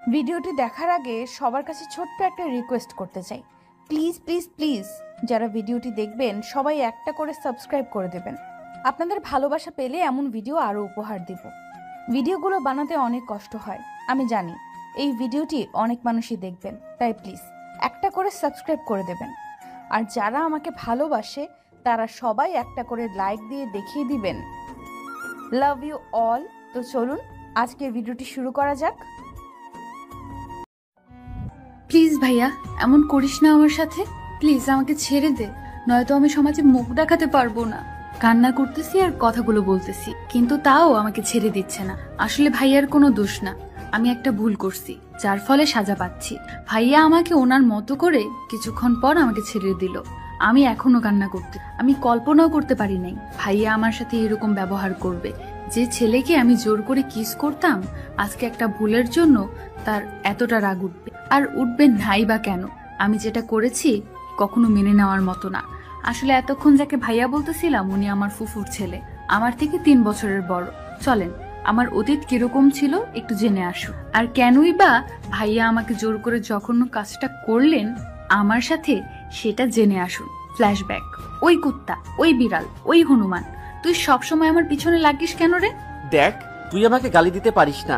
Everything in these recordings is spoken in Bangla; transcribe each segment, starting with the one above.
ভিডিওটি দেখার আগে সবার কাছে ছোট্ট একটা রিকোয়েস্ট করতে চাই, প্লিজ প্লিজ প্লিজ যারা ভিডিওটি দেখবেন সবাই একটা করে সাবস্ক্রাইব করে দেবেন। আপনাদের ভালোবাসা পেলে এমন ভিডিও আরও উপহার দিব। ভিডিওগুলো বানাতে অনেক কষ্ট হয়, আমি জানি। এই ভিডিওটি অনেক মানুষই দেখবেন, তাই প্লিজ একটা করে সাবস্ক্রাইব করে দেবেন। আর যারা আমাকে ভালোবাসে তারা সবাই একটা করে লাইক দিয়ে দেখিয়ে দিবেন লাভ ইউ অল। তো চলুন আজকের ভিডিওটি শুরু করা যাক। প্লিজ ভাইয়া, এমন করিস না আমার সাথে। প্লিজ আমাকে ছেড়ে দে, নয়তো আমি সমাজে মুখ দেখাতে পারবো না। কান্না করতেছি আর কথাগুলো বলতেছি, কিন্তু তাও আমাকে ছেড়ে দিচ্ছে না। আসলে ভাইয়ার কোনো দোষ না, আমি একটা ভুল করছি যার ফলে সাজা পাচ্ছি। ভাইয়া আমাকে ওনার মতো করে কিছুক্ষণ পর আমাকে ছেড়ে দিল। আমি এখনো কান্না করতে, আমি কল্পনাও করতে পারি নাই ভাইয়া আমার সাথে এরকম ব্যবহার করবে। যে ছেলেকে আমি জোর করে কিস করতাম, আজকে একটা ভুলের জন্য তার এতটা রাগ উঠবে। আর উঠবে নাই বা কেন, আমি যেটা করেছি কখনো মেনে নেওয়ার মতো না। আসলে এতক্ষণ যাকে ভাইয়া বলতেছিলাম উনি আমার ফুফুর ছেলে, আমার থেকে 3 বছরের বড়। চলেন আমার অতীত কিরকম ছিল একটু জেনে আসুন। আর কেনই বা ভাইয়া আমাকে জোর করে জঘন্য কাজটা করলেন আমার সাথে, সেটা জেনে আসুন। ফ্ল্যাশব্যাক। ওই কুত্তা, ওই বিড়াল, ওই হনুমান, তুই সবসময় আমার পিছনে লাগিস কেন রে? দেখ, তুই আমাকে গালি দিতে পারিস না।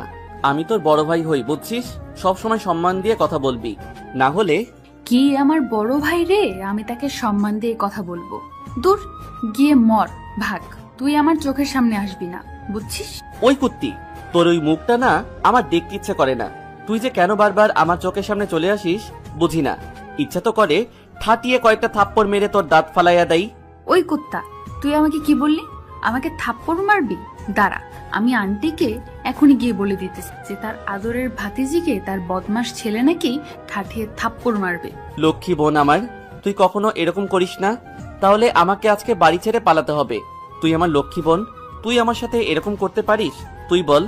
আমি তোর বড় ভাই হই, বুঝছিস? সবসময় সম্মান দিয়ে কথা বলবি, না হলে। কি আমার বড় ভাই রে, আমি তাকে সম্মান দিয়ে কথা বলবো? দূর, গিয়ে মর, ভাগ। তুই আমার চোখের সামনে আসবি না, বুঝছিস? ওই কুত্তি, তোর ওই মুখটা না আমার দেখতে ইচ্ছে করে না। তুই যে কেন বারবার আমার চোখের সামনে চলে আসিস বুঝি না। ইচ্ছা তো করে ঠাটিয়ে কয়েকটা থাপ্পড় মেরে তোর দাঁত ফালাইয়া দেই। ওই কুত্তা, তুই আমাকে কি বললি? আমাকে থাপ্পড় মারবি? দাঁড়া, আমি আন্টিকে এখনই গিয়ে বলে দিতেছি যে তার আদরের ভাতিজিকে তার বদমাস ছেলে নাকি ঠাঠিয়ে থাপ্পড় মারবে। লক্ষ্মী বোন আমার, তুই কখনো এরকম করিস না। তাহলে আমাকে আজকে বাড়ি ছেড়ে পালাতে হবে। তুই আমার লক্ষ্মী বোন, তুই আমার সাথে এরকম করতে পারিস? তুই বল।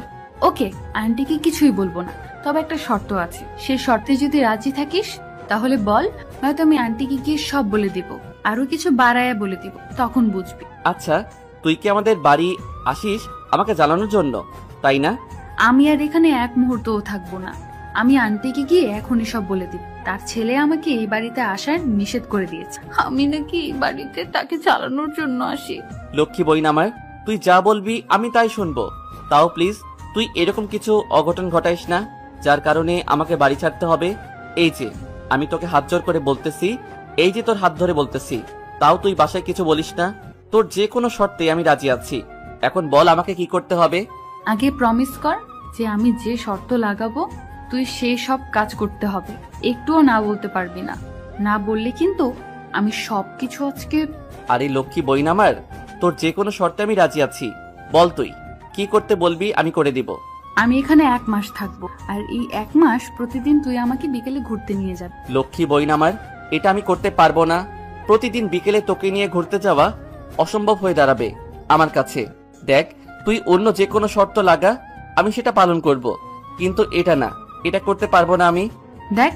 ওকে, আন্টিকে কিছুই বলবো না, তবে একটা শর্ত আছে। সেই শর্তে যদি রাজি থাকিস তাহলে বল, নয়তো আমি আন্টিকে গিয়ে সব বলে দিব, আরো কিছু বাড়ায়া বলে দিব, তখন বুঝবি। আচ্ছা, তুই কি আমাদের বাড়ি আসিস আমাকে জ্বালানোর জন্য, তাই না? আমি আর এখানে এক মুহূর্তও থাকবো না। আমি আন্টিকে গিয়ে এখনই সব বলে দিব। তার ছেলে আমাকে এই বাড়িতে আসার নিষেধ করে দিয়েছে। আমি নাকি এই বাড়িতে তাকে চালানোর জন্য আসি। লক্ষ্মী বইন আমার, তুই যা বলবি আমি তাই শুনবো। তাও প্লিজ তুই এরকম কিছু অঘটন ঘটাইস না যার কারণে আমাকে বাড়ি ছাড়তে হবে। এই যে আমি তোকে হাত জোর করে বলতেছি, এই যে তোর হাত ধরে বলতেছি, তাও তুই বাসায় কিছু বলিস না। তোর যে কোনো শর্তে আমি রাজি আছি। এখন বল আমাকে কি করতে হবে। আগে প্রমিস কর যে আমি যে শর্ত লাগাবো তুই সেই সব কাজ করতে হবে, একটুও না বলতে পারবি না। না বললে কিন্তু আমি সবকিছু আজকে। আরে লক্ষ্মী বইন আমার, তোর যে কোনো শর্তে আমি রাজি আছি। বল তুই কি করতে বলবি, আমি করে দিব। আমি এখানে 1 মাস থাকবো, আর এই 1 মাস প্রতিদিন তুই আমাকে বিকেলে ঘুরতে নিয়ে যাবি। লক্ষ্মী বইন আমার, এটা আমি করতে পারবো না। প্রতিদিন বিকেলে তোকে নিয়ে ঘুরতে যাওয়া অসম্ভব হয়ে দাঁড়াবে আমার কাছে। দেখ, তুই অন্য যে কোনো শর্ত লাগা, আমি সেটা পালন করব, কিন্তু এটা না, এটা করতে পারবো না আমি। দেখ,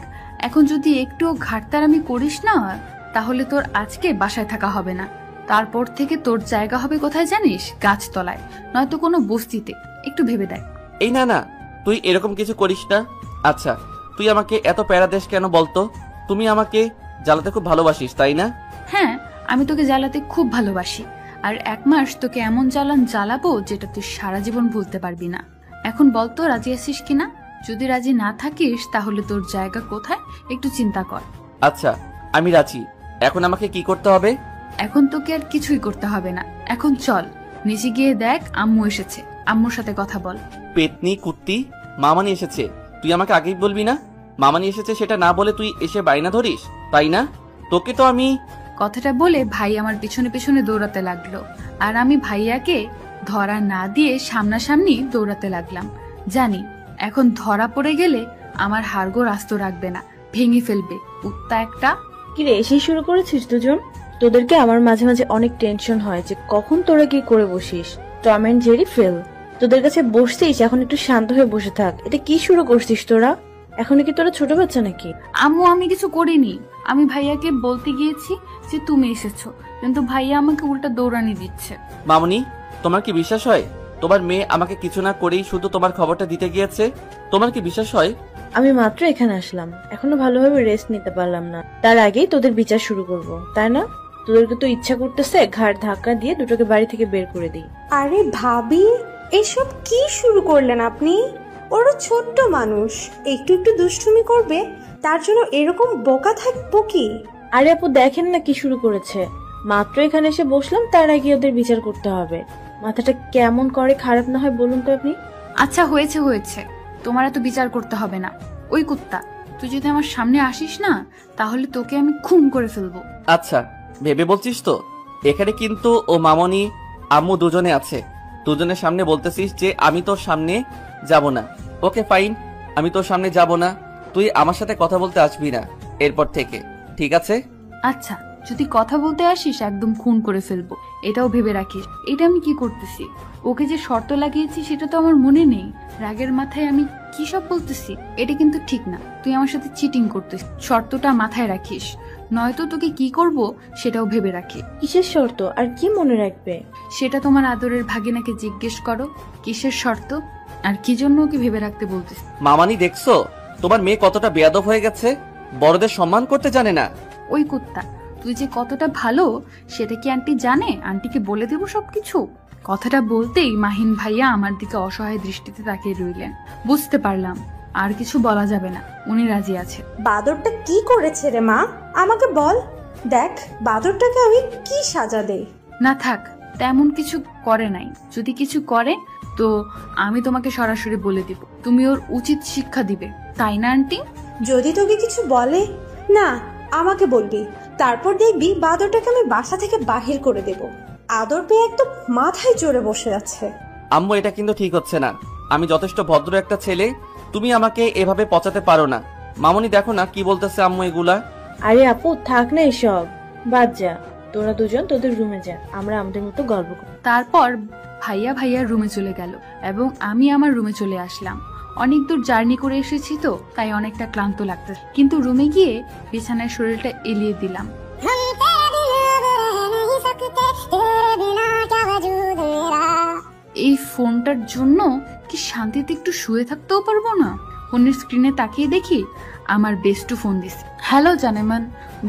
এখন যদি একটুও ঘাটতারামি করিস না, তাহলে তোর আজকে বাসায় থাকা হবে না। তারপর থেকে তোর জায়গা হবে কোথায় জানিস? গাছতলায়, নয়তো কোনো বস্তিতে। একটু ভেবে দেখ। এই না না, তুই এরকম কিছু করিস না। আচ্ছা, তুই আমাকে এত প্যারা দেশ কেন বলতো? তুমি আমাকে জ্বালাতে খুব ভালোবাসিস, তাই না? হ্যাঁ, আমি তোকে জ্বালাতে খুব ভালোবাসি, আর 1 মাস তোকে এমন জ্বালাবো যেটা তুই সারা জীবন ভুলতে পারবি না। এখন বলতো রাজি আছিস কিনা? যদি রাজি না থাকিস তাহলে তোর জায়গা কোথায় একটু চিন্তা কর। আচ্ছা, আমি রাজি। এখন আমাকে কি করতে হবে? এখন তোকে আর কিছুই করতে হবে না। এখন চল নিচে গিয়ে দেখ আম্মু এসেছে, আম্মুর সাথে কথা বল। পেতনি কুত্তি, মামানি এসেছে। তুই আমাকে আগেই বলবি না? মামানি এসেছে সেটা না বলে তুই এসে বায়না ধরিস, তাই না? তোকে তো আমি। কথাটা বলে ভাই আমার পিছনে পিছনে দৌড়াতে লাগলো, আর আমি ভাইয়াকে ধরা না দিয়ে সামনাসামনি দৌড়াতে লাগলাম। জানি এখন ধরা পড়ে গেলে আমার হাড়গোড় আস্ত রাখবে না, ভেঙে ফেলবে কুত্তা একটা। কিরে, এসেই শুরু করেছিস দুজন? তোদেরকে আমার মাঝে মাঝে অনেক টেনশন হয় যে কখন তোরা কি করে বসিস। Tom and Jerry fail. তোদের কাছে বসছিস, এখন একটু শান্ত হয়ে বসে থাক। এটা কি শুরু করছিস তোরা? এখন কি তোরা ছোট বাচ্চা নাকি? আম্মু, আমি কিছু করিনি। আমি ভাইয়াকে বলতে গিয়েছি যে তুমি এসেছো, কিন্তু ভাইয়া আমাকে উল্টা দৌড়ানি দিচ্ছে। মামনি, তোমার কি বিশ্বাস হয় তোমার মেয়ে আমাকে কিছু না করেই শুধু তোমার খবরটা দিতে গিয়েছে? তোমার কি বিশ্বাস হয়? আমি মাত্র এখানে আসলাম, এখনো ভালোভাবে রেস্ট নিতে পারলাম না, তার আগেই তোদের বিচার শুরু করব, তাই না? তোদেরকে তো ইচ্ছা করতেছে ঘাড় ধাক্কা দিয়ে দুটোকে বাড়ি থেকে বের করে দিই। আরে ভাবি, এসব কি শুরু করলেন আপনি? ওরা ছোট্ট মানুষ, একটু একটু দুষ্টুমি করবে, তার জন্য এরকম বোকা থাকবো কি? আরে আপু দেখেন না কি শুরু করেছে, মাত্র এখানে এসে বসলাম, তার আগে ওদের বিচার করতে হবে। মাথাটা কেমন করে খারাপ না হয় বলুন তো আপনি? আচ্ছা হয়েছে হয়েছে, তোমার এত বিচার করতে হবে না। ওই কুত্তা, তুই যদি আমার সামনে আসিস না, তাহলে তোকে আমি খুন করে ফেলবো। আচ্ছা ভেবে বলছিস তো? এখানে কিন্তু ও মামনি আম্মু দুজনে আছে, দুজনের সামনে বলতেছিস যে আমি তোর সামনে যাব না? ওকে ফাইন, আমি তোর সামনে যাব না, তুই আমার সাথে কথা বলতে আসবি না এরপর থেকে, ঠিক আছে? আচ্ছা, যদি কথা বলতে আসিস একদম খুন করে ফেলবো, এটাও ভেবে রাখিস। এটা আমি কি করতেছি? ওকে যে শর্ত লাগিয়েছি সেটা তো আমার মনে নেই। রাগের মাথায় আমি কি সব বলতেছি, এটা কিন্তু ঠিক না। তুই আমার সাথে চিটিং করতেছিস, শর্তটা মাথায় রাখিস, নয়তো তোকে কি করব সেটাও ভেবে রাখি। কিসের শর্ত আর কি মনে রাখবে? সেটা তোমার আদরের ভাগিনাকে জিজ্ঞেস করো কিসের শর্ত আর কি জন্য ওকে ভেবে রাখতে বলতেছি। মামানি দেখছো তোমার মেয়ে কতটা বেয়াদব হয়ে গেছে, বড়দের সম্মান করতে জানে না। ওই কুত্তা, তুই যে কতটা ভালো সেটা কি আন্টি জানে? আন্টিকে বলে দেবো সবকিছু। কথাটা বলতেই মাহিন ভাইয়া আমার দিকে অসহায় দৃষ্টিতে তাকিয়ে রইলেন। বুঝতে পারলাম আর কিছু বলা যাবে না, উনি রাজি আছে। বাদরটা কি করেছে রে মা, আমাকে বল। দেখ বাদরটাকে আমি কি সাজা দেই। না থাক, তেমন কিছু করে নাই। যদি কিছু করে তো আমি তোমাকে সরাসরি বলে দিব, তুমি ওর উচিত শিক্ষা দিবে, তাই না আন্টি? যদি তোকে কিছু বলে না, আমাকে বলবি, তারপর দেখবি বাদরটাকে আমি বাসা থেকে বাহির করে দেব। আদর পেয়ে একদম মাথায় চড়ে বসে আছে। আম্মু এটা কিন্তু ঠিক হচ্ছে না, আমি যথেষ্ট ভদ্র একটা ছেলে, তুমি আমাকে এভাবে পচাতে পারো না। মামনি দেখো না কি বলতেছে আম্মু এগুলা। আরে আপু থাক না এসব, বাদ যা, তোরা দুজন তোদের রুমে যা, আমরা আমাদের মতো গল্প করি। তারপর ভাইয়া ভাইয়ার রুমে চলে গেল এবং আমি আমার রুমে চলে আসলাম। অনেক দূর জার্নি করে এসেছি তো তাই অনেকটা ক্লান্ত লাগতো, কিন্তু রুমে গিয়ে বিছানায় শরীরটা এলিয়ে দিলাম। এই ফোনটার জন্য কি শান্তিতে একটু শুয়ে থাকতেও পারবো না? ফোনের স্ক্রিনে তাকিয়ে দেখি আমার বেস্টু ফোন দিছে। হ্যালো জানেমান,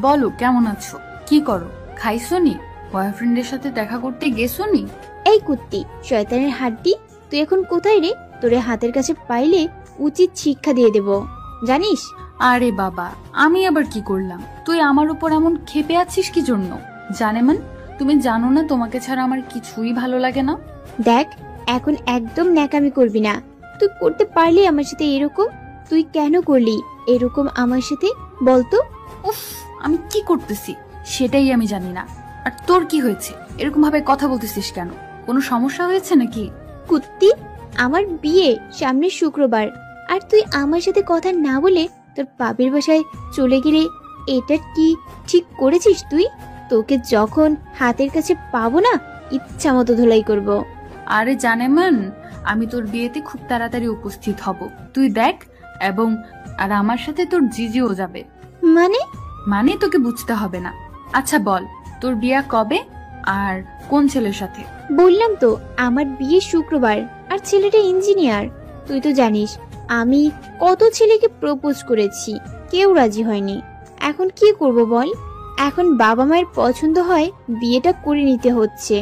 বলো কেমন আছো, কি করো, খাইছো নি, বয়ফ্রেন্ডের সাথে দেখা করতে গেছো নি? এই কুত্তি শয়তানের হাড্ডি, তুই এখন কোথায় রে? তোরে হাতের কাছে পাইলে উচিত শিক্ষা দিয়ে দেব, জানিস? আরে বাবা, আমি আবার কি করলাম? তুই আমার উপর এমন ক্ষেপে আছিস কি জন্য? জানেমান, তুমি জানো না তোমাকে ছাড়া আমার কিছুই ভালো লাগে না। দেখ এখন একদম ন্যাকামি করবি না। তুই করতে পারলি আমার সাথে এরকম? তুই কেন করলি এরকম আমার সাথে বলতো? উফ, আমি কি করতেছি সেটাই আমি জানি না। আর তোর কি হয়েছে, এরকম ভাবে কথা বলতেছিস কেন? কোনো সমস্যা হয়েছে নাকি? কুত্তি, আমার বিয়ে সামনের শুক্রবার, আর তুই আমার সাথে কথা না বলে তোর বাপের বাসায় চলে গেলে এটা কি ঠিক করেছিস তুই? তোকে যখন হাতের কাছে পাবো না, ইচ্ছা মতো ধুলাই করব। আরে জানেমান, আমি তোর বিয়েতে খুব তাড়াতাড়ি উপস্থিত হব, তুই দেখ। এবং আর আমার সাথে তোর জিজিও যাবে। মানে? মানে তোকে বুঝতে হবে না। আচ্ছা বল, তোর বিয়ে কবে আর কোন ছেলের সাথে? বললাম তো আমার বিয়ে শুক্রবার, আর ছেলেটা ইঞ্জিনিয়ার। তুই তো জানিস আমি কত ছেলেকে প্রপোজ করেছি, কেউ রাজি হয়নি। এখন কি করব বল? এখন বাবা মায়ের পছন্দ হয় বিয়েটা করে নিতে হচ্ছে।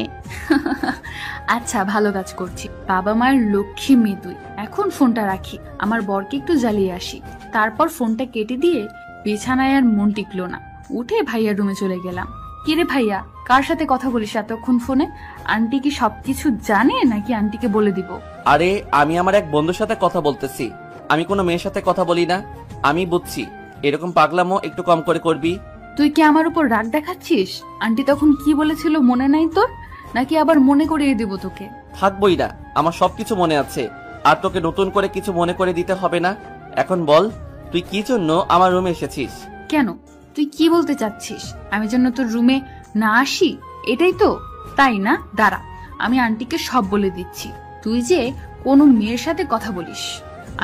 আচ্ছা ভালো কাজ করছি, বাবা মায়ের লক্ষ্মী মেয়ে তুই। এখন ফোনটা রাখি, আমার বরকে একটু জ্বালিয়ে আসি। তারপর ফোনটা কেটে দিয়ে বিছানায় আর মন টিকলো না, উঠে ভাইয়ার রুমে চলে গেলাম। কিরে ভাইয়া, কার সাথে কথা বলিস এতক্ষণ ফোনে? আন্টি কি সবকিছু জানে নাকি আন্টিকে বলে দিব? আরে আমি আমার এক বন্ধুর সাথে কথা বলতেছি, আমি কোনো মেয়ের সাথে কথা বলি না। আমি বুঝছি এরকম পাগলামো একটু কম করে করবি। তুই কি আমার উপর রাগ দেখাচ্ছিস? আন্টি তখন কি বলেছিল মনে নাই তোর? নাকি আবার মনে করিয়ে দিব তোকে? থাকবই না, আমার সবকিছু মনে আছে, আর তোকে নতুন করে কিছু মনে করে দিতে হবে না। এখন বল তুই কি জন্য আমার রুমে এসেছিস? কেন, তুই কি বলতে চাচ্ছিস? আমি যেন তোর রুমে না আসি, এটাই তো, তাই না? দাঁড়া, আমি আন্টিকে সব বলে দিচ্ছি। তুই যে কোনো মেয়ের সাথে কথা বলিস,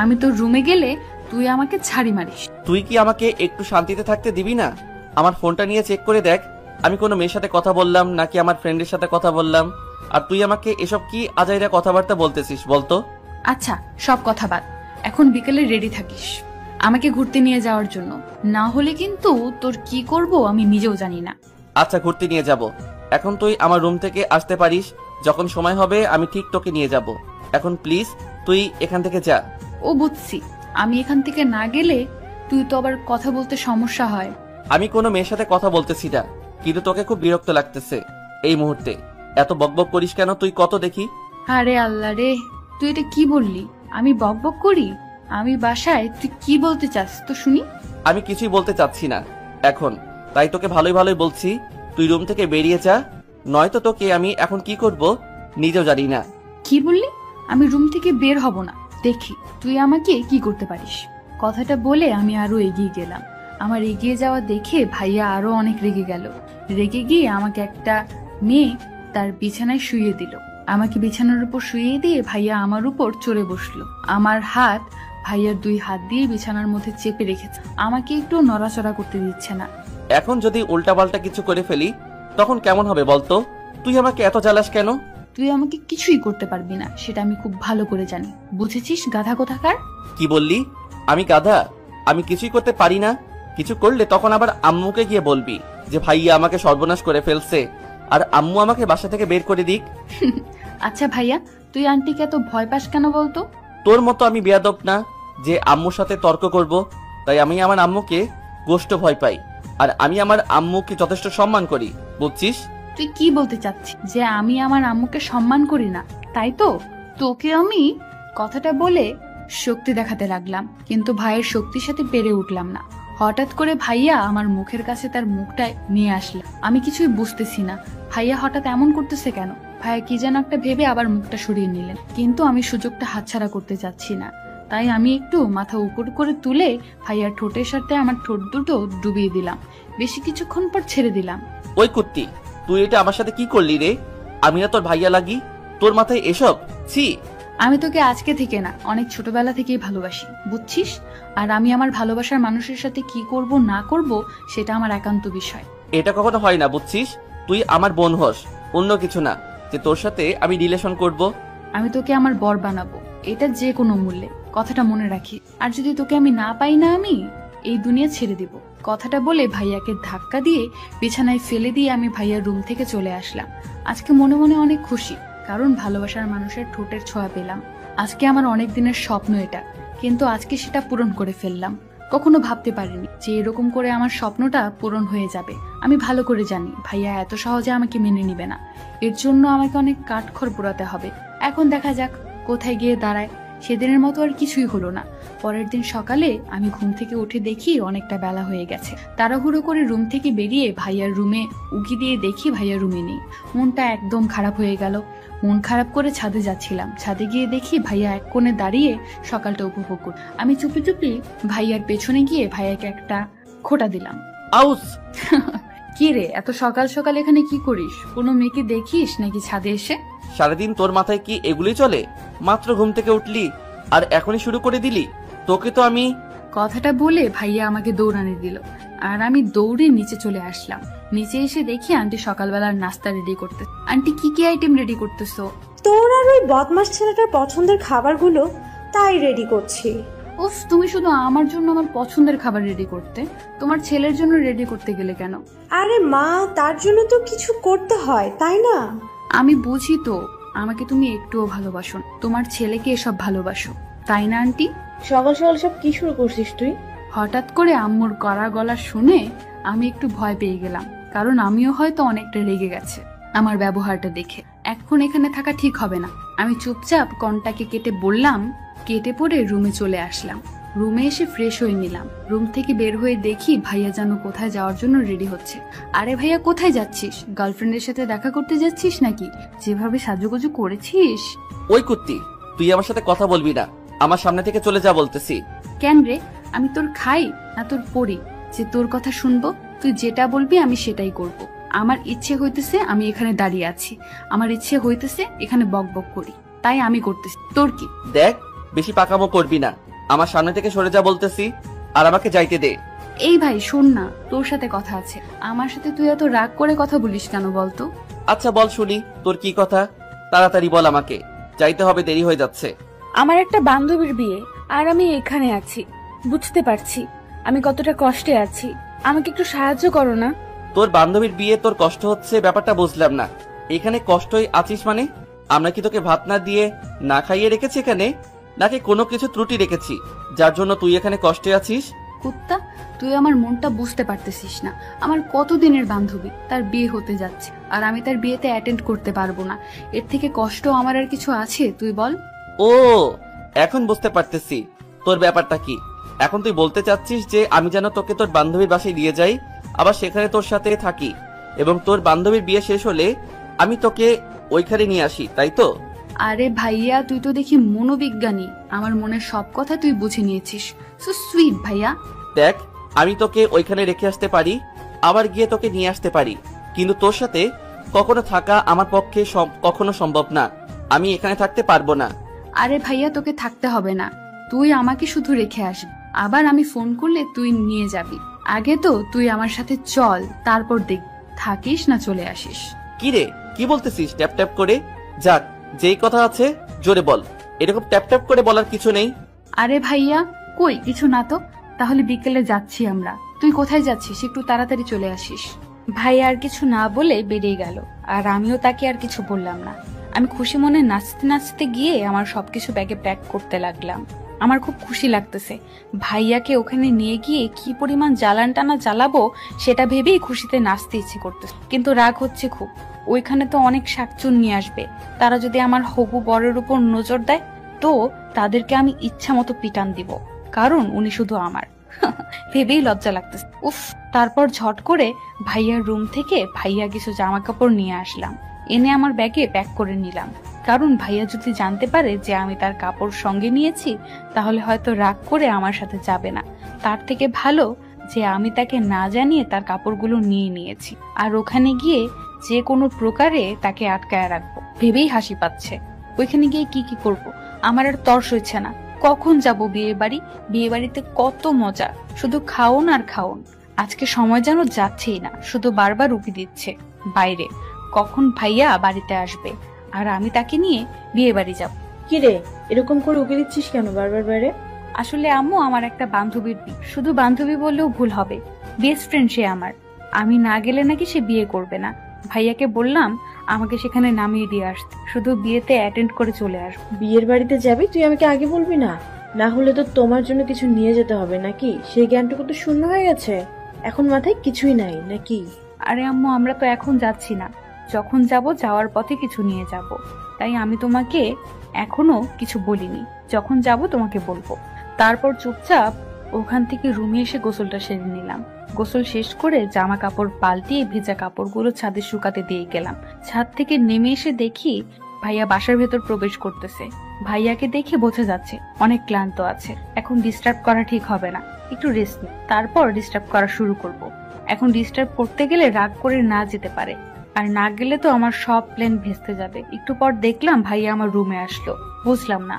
আমি তোর রুমে গেলে তুই আমাকে ছাড়ি মারিস। তুই কি আমাকে একটু শান্তিতে থাকতে দিবি না? আমার ফোনটা নিয়ে চেক করে দেখ আমি কোনো মেয়ের সাথে কথা বললাম নাকি আমার ফ্রেন্ডের সাথে কথা বললাম। আর তুই আমাকে এসব কি আজাইরা কথাবার্তা বলতেছিস বলতো? আচ্ছা সব কথা বাদ, এখন বিকেলে রেডি থাকিস আমাকে ঘুরতে নিয়ে যাওয়ার জন্য, না হলে কিন্তু তোর কি করব আমি নিজেও জানি না। আচ্ছা ঘুরতে নিয়ে যাব। এখন তুই আমার রুম থেকে আসতে পারিস, যখন সময় হবে আমি ঠিক তোকে নিয়ে যাব। এখন প্লিজ তুই এখান থেকে যা। ও বুঝছি, আমি এখান থেকে না গেলে তুই তো আবার কথা বলতে সমস্যা হয়। আমি কোনো মেয়ের সাথে কথা বলতেছি না, কিন্তু তোকে খুব বিরক্ত লাগতেছে এই মুহূর্তে। এত বকবক করিস কেন তুই? কত দেখি। আরে আল্লাহ রে, তুই এটা কি বললি? আমি বকবক করি? আমি বাসায়, তুই কি বলতে চাস তো শুনি। আমি কিছুই বলতে চাচ্ছি না এখন, তাই তোকে ভালোই ভালোই বলছি, তুই রুম থেকে বেরিয়ে যা, নয়তো তোকে আমি এখন কি করব নিজেও জানি না। কি বললি? আমি রুম থেকে বের হব না, দেখি তুই আমাকে কি করতে পারিস। কথাটা বলে আমি আরো এগিয়ে গেলাম। আমার এগিয়ে যাওয়া দেখে ভাইয়া আরো অনেক রেগে গেল। রেগে গিয়ে আমাকে একটা মেয়ে তার বিছানায় শুইয়ে দিল। আমাকে বিছানার উপর শুইয়ে দিয়ে ভাইয়া আমার উপর চড়ে বসলো। আমার হাত ভাইয়ার 2 হাত দিয়ে বিছানার মধ্যে চেপে রেখেছে, আমাকে একটু নড়াচড়া করতে দিচ্ছে না। এখন যদি উল্টাপাল্টা কিছু করে ফেলি তখন কেমন হবে বলতো? তুই আমাকে এত জ্বালাস কেন? তুই আমাকে কিছুই করতে পারবি না, সেটা আমি খুব ভালো করে জানি। বুঝেছিস গাধা কোথাকার? কি বললি? আমি গাধা? আমি কিছুই করতে পারি না? কিছু করলে তখন আবার আম্মুকে গিয়ে বলবি যে ভাইয়া আমাকে সর্বনাশ করে ফেলছে, আর আম্মু আমাকে বাসা থেকে বের করে দিক। আচ্ছা ভাইয়া, তুই আন্টিকে এত ভয় পাস কেন বলতো? তোর মতো আমি বেয়াদব না যে আম্মুর সাথে তর্ক করব, তাই আমি আমার আম্মুকে গোষ্ঠ ভয় পাই, আর আমি আমার আম্মুকে যথেষ্ট সম্মান করি, বুঝছিস? তুই কি বলতে চাচ্ছিস? যে আমি আমার আম্মুকে সম্মান করি না, তাই তো? তোকে আমি কথাটা বলে শক্তি দেখাতে লাগলাম, কিন্তু ভাইয়ের শক্তির সাথে পেরে উঠলাম না। হঠাৎ করে ভাইয়া আমার মুখের কাছে তার মুখটা নিয়ে আসলো। আমি কিছুই বুঝতেছি না ভাইয়া হঠাৎ এমন করতেছে কেন। ভাইয়া কি যেন একটা ভেবে আবার মুখটা সরিয়ে নিলেন, কিন্তু আমি সুযোগটা হাতছাড়া করতে চাচ্ছি না। তাই আমি একটু মাথা উপর করে তুলে ভাইয়ার ঠোঁটের সাথে আমার ঠোঁট দুটো ডুবিয়ে দিলাম। বেশি কিছুক্ষণ পর ছেড়ে দিলাম। ওই কুত্তি, তুই এটা আমার সাথে কি করলি রে? আমি না তোর ভাইয়া লাগি? তোর মাথায় এসব? ছি! আমি তোকে আজকে থেকে না, অনেক ছোটবেলা থেকেই ভালোবাসি, বুঝছিস? আর আমি আমার ভালোবাসার মানুষের সাথে কি করব না করব সেটা আমার একান্ত বিষয়। এটা কখনো হয় না, বুঝছিস? তুই আমার বোন হস, অন্য কিছু না যে তোর সাথে আমি রিলেশন করব। আমি তোকে আমার বর বানাবো, এটা যে কোনো মূল্যে, কথাটা মনে রাখি। আর যদি তোকে আমি না পাই না, আমি এই দুনিয়া ছেড়ে দিব। কথাটা বলে ভাইয়াকে ধাক্কা দিয়ে বিছানায় ফেলে দিয়ে আমি ভাইয়ার রুম থেকে চলে আসলাম। আজকে মনে মনে অনেক খুশি, কারণ ভালোবাসার মানুষের ঠোঁটের ছোঁয়া পেলাম। আজকে আমার অনেক দিনের স্বপ্ন এটা, কিন্তু আজকে সেটা পূরণ করে ফেললাম। কখনো ভাবতে পারিনি যে এরকম করে আমার স্বপ্নটা পূরণ হয়ে যাবে। আমি ভালো করে জানি ভাইয়া এত সহজে আমাকে মেনে নিবে না, এর জন্য আমাকে অনেক কাঠখড় পোড়াতে হবে। এখন দেখা যাক কোথায় গিয়ে দাঁড়ায়। সেদিনের মতো আর কিছুই হলো না। পরের দিন সকালে আমি ঘুম থেকে উঠে দেখি অনেকটা বেলা হয়ে গেছে। তাড়াহুড়ো করে রুম থেকে বেরিয়ে ভাইয়ার রুমে উকি দিয়ে দেখি ভাইয়ার রুমে নেই। মনটা একদম খারাপ হয়ে গেল। মন খারাপ করে ছাদে যাচ্ছিলাম, ছাদে গিয়ে দেখি ভাইয়া এক কোণে দাঁড়িয়ে সকালটা উপভোগ কর। আমি চুপি চুপি ভাইয়ার পেছনে গিয়ে ভাইয়াকে একটা খোঁটা দিলাম। আউস! কি রে, এত সকাল সকাল এখানে কি করিস? কোনো মেয়েকে দেখিস নাকি ছাদে এসে? সারাদিন তোর মাথায় কি এগুলি চলে? মাত্র ঘুম থেকে উঠলি আর এখনই শুরু করে দিলি? তোকে তো আমি... কথাটা বলে ভাইয়া আমাকে দৌড়ানি দিল, আর আমি দৌড়ে নিচে চলে আসলাম। নিচে এসে দেখি আন্টি সকালবেলার নাস্তা রেডি করতে। আন্টি কি কি আইটেম রেডি করতেছো? তোর আর ওই বদমাস ছেলেটার পছন্দের খাবারগুলো তাই রেডি করছি। উফ, তুমি শুধু আমার জন্য আমার পছন্দের খাবার রেডি করতে, তোমার ছেলের জন্য রেডি করতে গেলে কেন? আরে মা, তার জন্য তো কিছু করতে হয়, তাই না? আমি বুঝি তো, আমাকে তুমি একটুও ভালোবাসো, তোমার ছেলেকে এসব ভালোবাসো, তাই না আন্টি? সকাল সকাল সব কি শুরু করছিস তুই? হঠাৎ করে আম্মুর কড়া গলা শুনে আমি একটু ভয় পেয়ে গেলাম, কারণ আমিও হয়তো অনেকটা রেগে গেছে আমার ব্যবহারটা দেখে। এখন এখানে থাকা ঠিক হবে না। আমি চুপচাপ কনটাকে কেটে বললাম, কেটে পড়ে রুমে চলে আসলাম। রুমে এসে ফ্রেশ হয়ে নিলাম। রুম থেকে বের হয়ে দেখি ভাইয়া যেন কোথায় যাওয়ার জন্য রেডি হচ্ছে। আরে ভাইয়া, কোথায় যাচ্ছিস? গার্লফ্রেন্ডের সাথে দেখা করতে যাচ্ছিস নাকি? যেভাবে সাজুগুজু করেছিস। ওই কুত্তি, তুই আমার সাথে কথা বলবি না, আমার সামনে থেকে চলে যা বলতেছি। কেন রে, আমি তোর খাই না তোর পড়ি যে তোর কথা শুনবো? তুই যেটা বলবি আমি সেটাই করব। আমার ইচ্ছে হইতেছে আমি এখানে দাঁড়িয়ে আছি, আমার ইচ্ছে হইতেছে এখানে বক বক করি, তাই আমি করতেছি। তোর কি? দেখ, বেশি পাকামো করবি না, আমার সামনে থেকে সরে যা বলতেছি, আর আমাকে যাইতে দে। এই ভাই শোন না, তোর সাথে কথা আছে। আমার সাথে তুই এত রাগ করে কথা বলিস কেন বলতো? আচ্ছা বল শুনি, তোর কি কথা? তাড়াতাড়ি বল আমাকে, যাইতে হবে, দেরি হয়ে যাচ্ছে। আমার একটা বান্ধবীর বিয়ে আর আমি এখানে আছি। বুঝতে পারছি আমি কতটা কষ্টে আছি। আমাকে একটু সাহায্য করো না। তোর বান্ধবীর বিয়ে তোর কষ্ট হচ্ছে, ব্যাপারটা বুঝলাম না। এখানে কষ্টই আছিস মানে? আমরা কি তোকে ভাত না দিয়ে না খাইয়ে রেখেছি এখানে, নাকি কোনো কিছু ত্রুটি রেখেছি যার জন্য তুই এখানে কষ্টে আছিস? কুত্তা, তুই আমার মনটা বুঝতে পারতেছিস না। আমার কতদিনের বান্ধবী, তার বিয়ে হতে যাচ্ছে আর আমি তার বিয়েতে অ্যাটেন্ড করতে পারবো না। এর থেকে কষ্ট আমার আর কিছু আছে তুই বল? ও, এখন বুঝতে পারতেছি তোর ব্যাপারটা কি। এখন তুই বলতে চাচ্ছিস যে আমি যেন তোকে তোর বান্ধবীর বাসায় নিয়ে যাই, আবার সেখানে তোর সাথে থাকি, এবং তোর বান্ধবীর বিয়ে শেষ হলে আমি তোকে ওইখানে নিয়ে আসি, তাই তো? আরে ভাইয়া, তুই তো দেখি মনোবিজ্ঞানী। আমার মনের সব কথা তুই বুঝে নিয়েছিস। সো সুইট ভাইয়া। দেখ, আমি তোকে ওইখানে রেখে আসতে পারি, আবার গিয়ে তোকে নিয়ে আসতে পারি, কিন্তু তোর সাথে কখনো থাকা আমার পক্ষে কখনো সম্ভব না। আমি এখানে থাকতে পারবো না। আরে ভাইয়া, তোকে থাকতে হবে না, তুই আমাকে শুধু রেখে আসবি, আবার আমি ফোন করলে তুই নিয়ে যাবি। আগে তো তুই আমার সাথে চল, তারপর দেখ থাকিস না চলে আসিস। কি রে, কি বলতেছিস ট্যাপ ট্যাপ করে? যাক, যেই কথা আছে জোরে বল, এরকম ট্যাপ ট্যাপ করে বলার কিছু নেই। আরে ভাইয়া, কই কিছু না তো। তাহলে বিকেলে যাচ্ছি আমরা। তুই কোথায় যাচ্ছিস? একটু তাড়াতাড়ি চলে আসিস। ভাইয়া আর কিছু না বলে বেরিয়ে গেল, আর আমিও তাকে আর কিছু বললাম না। আমি খুশি মনে নাচতে নাচতে গিয়ে আমার সবকিছু ব্যাগে প্যাক করতে লাগলাম। আমার খুব খুশি লাগতেছে। ভাইয়াকে ওখানে নিয়ে গিয়ে কি পরিমাণ জ্বালান টানা জ্বালাবো সেটা ভেবেই খুশিতে নাচতে ইচ্ছে করতেছে। কিন্তু রাগ হচ্ছে খুব, ওইখানে তো অনেক শাকচুন নিয়ে আসবে। তারা যদি আমার হবু বরের উপর নজর দেয় তো তাদেরকে আমি ইচ্ছা মতো পিটান দিব, কারণ উনি শুধু আমার। ভেবেই লজ্জা লাগতেছে। উফ। তারপর ঝট করে ভাইয়ার রুম থেকে ভাইয়া কিছু জামা কাপড় নিয়ে আসলাম, এনে আমার ব্যাগে প্যাক করে নিলাম। কারণ ভাইয়া যদি জানতে পারে যে আমি তার কাপড় সঙ্গে নিয়েছি তাহলে হয়তো রাগ করে আমার সাথে যাবে না। তার থেকে ভালো যে আমি তাকে না জানিয়ে তার কাপড়গুলো নিয়ে নিয়েছি, আর ওখানে গিয়ে যে কোনো প্রকারে তাকে আটকায় রাখবো। ভেবেই হাসি পাচ্ছে। ওইখানে গিয়ে কি কি করব আমার আর তর্স হচ্ছে না। কখন যাব বিয়ে বাড়ি? বিয়ে বাড়িতে কত মজা, শুধু খাওন আর খাওন। আজকে সময় যেন যাচ্ছেই না, শুধু বারবার উকি দিচ্ছে বাইরে কখন ভাইয়া বাড়িতে আসবে আর আমি তাকে নিয়ে বিয়ে বাড়ি যাব। কিরে, এরকম করে উকি দিচ্ছিস কেন বারবার বাইরে? আসলে আম্মু, আমার একটা বান্ধবীর বিয়ে। শুধু বান্ধবী বললেও ভুল হবে, বেস্ট ফ্রেন্ড সে আমার। আমি না গেলে নাকি সে বিয়ে করবে না। ভাইয়াকে বললাম আমাকে সেখানে নামিয়ে দিয়ে আসতে, শুধু বিয়েতে অ্যাটেন্ড করে চলে আসবো। বিয়ের বাড়িতে যাবি, তুই আমাকে আগে বলবি না? না হলে তো তোমার জন্য কিছু নিয়ে যেতে হবে নাকি? সেই জ্ঞানটুকু তো শূন্য হয়ে গেছে, এখন মাথায় কিছুই নাই নাকি? আরে আম্মু, আমরা তো এখন যাচ্ছি না, যখন যাব যাওয়ার পথে কিছু নিয়ে যাব। তাই আমি তোমাকে এখনো কিছু বলিনি, যখন যাব তোমাকে বলবো। তারপর চুপচাপ ওখান থেকে রুমে এসে গোসলটা সেরে নিলাম। গোসল শেষ করে জামা কাপড় পাল্টিয়ে ভিজা কাপড়গুলো ছাদে শুকাতে দিয়ে গেলাম। ছাদ থেকে নেমে এসে দেখি ভাইয়া বাসার ভেতর প্রবেশ করতেছে। ভাইয়াকে দেখে বোঝা যাচ্ছে অনেক ক্লান্ত আছে। এখন ডিস্টার্ব করা ঠিক হবে না, একটু রেস্ট নি, তারপর ডিস্টার্ব করা শুরু করব। এখন ডিস্টার্ব করতে গেলে রাগ করে না যেতে পারে, আর না গেলে তো আমার সব প্ল্যান ভেস্তে যাবে। একটু পর দেখলাম ভাইয়া আমার রুমে আসলো। বুঝলাম না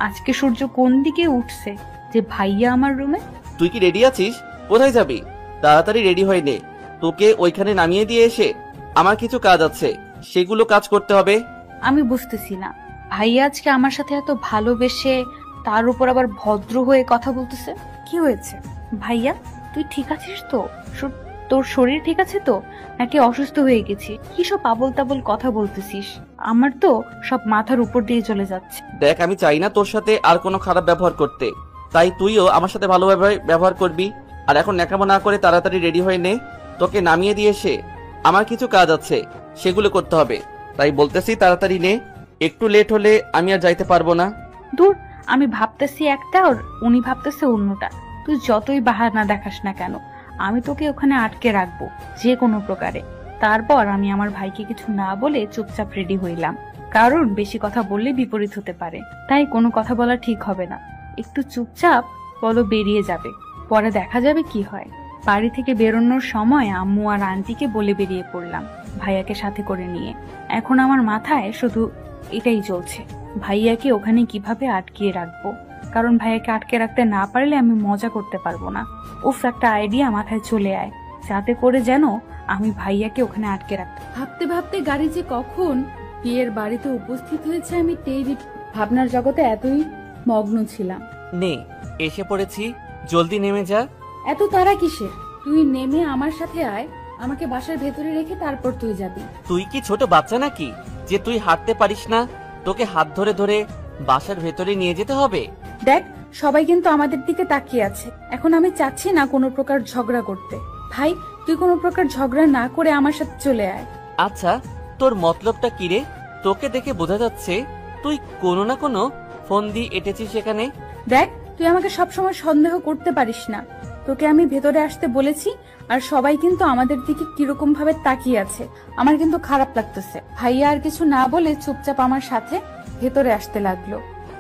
আজকে সূর্য কোন দিকে উঠছে যে ভাইয়া আমার রুমে। তুই কি রেডি আছিস? কোথায় যাবি? তাড়াতাড়ি রেডি হয়ে নে, তোকে ওইখানে নামিয়ে দিয়ে এসে আমার কিছু কাজ আছে, সেগুলো কাজ করতে হবে। আমি বুঝতেছি না, ভাইয়া আজকে আমার সাথে এত ভালোবেসে তার উপর আবার ভদ্র হয়ে কথা বলতেছে। কি হয়েছে ভাইয়া? তুই ঠিক আছিস তো? তোর শরীর ঠিক আছে তো, নাকি অসুস্থ হয়ে গেছি? কি সব আবল তাবল কথা বলতেছিস? আমার তো সব মাথার উপর দিয়ে চলে যাচ্ছে। দেখ, আমি চাই না তোর সাথে আর কোনো খারাপ ব্যবহার করতে, তাই তুইও আমার সাথে ভালোভাবে ব্যবহার করবি। আর এখন ন্যাকামো না করে তাড়াতাড়ি রেডি হয়ে নে, তোকে নামিয়ে দিয়ে এসে আমার কিছু কাজ আছে, সেগুলো করতে হবে। তাই বলতেছি তাড়াতাড়ি নে, একটু লেট হলে আমি আর যাইতে পারবো না। দূর, আমি ভাবতেছি একটা আর উনি ভাবতেছে অন্যটা। তুই যতই বাহানা দেখাস না কেন, আমি তোকে ওখানে আটকে রাখবো যে কোনো প্রকারে। তারপর আমি আমার ভাইকে কিছু না বলে চুপচাপ রেডি হইলাম, কারণ বেশি কথা বললে বিপরীত হতে পারে। তাই কোনো কথা বলা ঠিক হবে না, একটু চুপচাপ বলো বেরিয়ে যাবে, পরে দেখা যাবে কি হয়। বাড়ি থেকে বেরোনোর সময় আম্মু আর আন্টিকে বলে বেরিয়ে পড়লাম ভাইয়াকে সাথে করে নিয়ে। এখন আমার মাথায় শুধু এটাই চলছে, ভাইয়াকে ওখানে কিভাবে আটকিয়ে রাখবো, কারণ ভাইয়াকে আটকে রাখতে না পারলে আমি মজা করতে পারবো না। উফ, একটা আইডিয়া মাথায় চলে আয়, যাতে করে যেন আমি ভাইয়াকে ওখানে আটকে রাখতে। ভাবতে ভাবতে গাড়ি যে কখন বিয়ের বাড়িতে উপস্থিত হয়েছে আমি টেরই ভাবনার জগতে এতই মগ্ন ছিলাম। নে, এসে পড়েছি, জলদি নেমে যা। এত তারা কিসের? তুই নেমে আমার সাথে আয়, আমাকে বাসার ভেতরে রেখে তারপর তুই যাবি। তুই কি ছোট বাচ্চা নাকি যে তুই হাঁটতে পারিস না? তোকে হাত ধরে ধরে বাসার ভেতরে নিয়ে যেতে হবে? দেখ, সবাই কিন্তু আমাদের দিকে তাকিয়ে আছে। এখন আমি চাচ্ছি না কোনো প্রকার ঝগড়া করতে। ভাই, তুই কোনো প্রকার ঝগড়া না করে আমার সাথে চলে আয়। আচ্ছা, তোর মতলবটা কি রে? তোকে দেখে বোঝা যাচ্ছে তুই কোনো না কোনো ফোন দিয়ে এঁটেছিস এখানে। দেখ, তুই আমাকে সবসময় সন্দেহ করতে পারিস না। তোকে আমি ভেতরে আসতে বলেছি, আর সবাই কিন্তু আমাদের দিকে কিরকম ভাবে তাকিয়ে আছে। আমার কিন্তু খারাপ লাগতেছে। ভাইয়া আর কিছু না বলে চুপচাপ আমার সাথে ভেতরে আসতে লাগলো।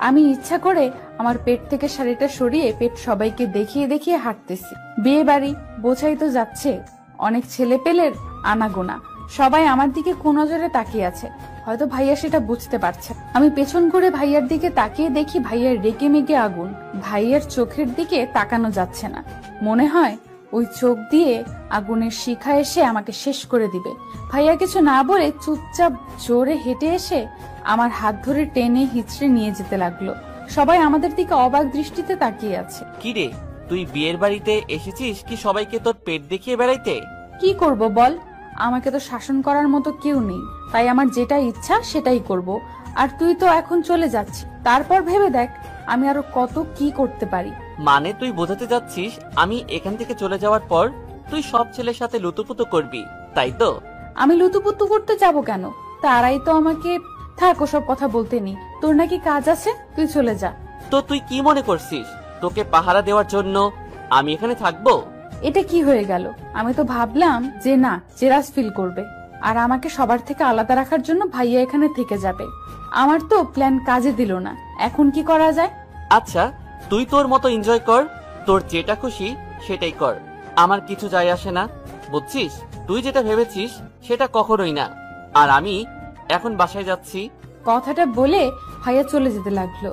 আমি ইচ্ছা করে আমার পেট থেকে শাড়িটা সরিয়ে পেট সবাইকে দেখিয়ে দেখিয়ে হাঁটতেছি। বিয়ে বাড়ি, বোঝাই তো যাচ্ছে অনেক ছেলে পেলের আনাগোনা। সবাই আমার দিকে কোন নজরে তাকিয়ে আছে। হয়তো ভাইয়া সেটা বুঝতে পারছে। আমি পেছন করে ভাইয়ার দিকে তাকিয়ে দেখি ভাইয়ার রেগে মেগে আগুন। ভাইয়ার চোখের দিকে তাকানো যাচ্ছে না। মনে হয় ওই চোখ দিয়ে আগুনের শিখা এসে আমাকে শেষ করে দিবে। ভাইয়া কিছু না বলে চুপচাপ জোরে হেঁটে এসে আমার হাত ধরে টেনে হিচড়ে নিয়ে যেতে লাগলো। সবাই আমাদের দিকে অবাক দৃষ্টিতে তাকিয়ে আছে। কি রে, তুই বিয়ের বাড়িতে এসেছিস কি সবাইকে তোর পেট দেখিয়ে বেড়াইতে? কি করব বল, আমাকে তো শাসন করার মতো কেউ নেই, তাই আমার যেটা ইচ্ছা সেটাই করব। আর তুই তো এখন চলে যাচ্ছিস, তারপর ভেবে দেখ আমি আরো কত কি করতে পারি। মানে তুই বোঝাতে যাচ্ছিস আমি এখান থেকে চলে যাওয়ার পর তুই সব ছেলের সাথে লুতুপুতু করবি, তাই তো? আমি লুতুপুতু করতে যাব কেন? তারাই তো আমাকে। থাক ওসব কথা বলতে নি, তোর নাকি কাজ আছে, তুই চলে যা। তো তুই কি মনে করছিস তোকে পাহারা দেওয়ার জন্য আমি এখানে থাকবো? এটা কি হয়ে গেল? আমি তো ভাবলাম যে না, জেরাস ফিল করবে আর আমাকে সবার থেকে আলাদা রাখার জন্য ভাইয়া এখানে থেকে যাবে। আমার তো প্ল্যান কাজে দিল না। এখন কি করা যায়? আচ্ছা, তুই তোর মতো এনজয় কর, তোর যেটা খুশি সেটাই কর, আমার কিছু যায় আসে না, বুঝছিস? তুই যেটা ভেবেছিস সেটা কখনোই না। আর আমি এখন বাসায় যাচ্ছি। কথাটা বলে ভাইয়া চলে যেতে লাগলো।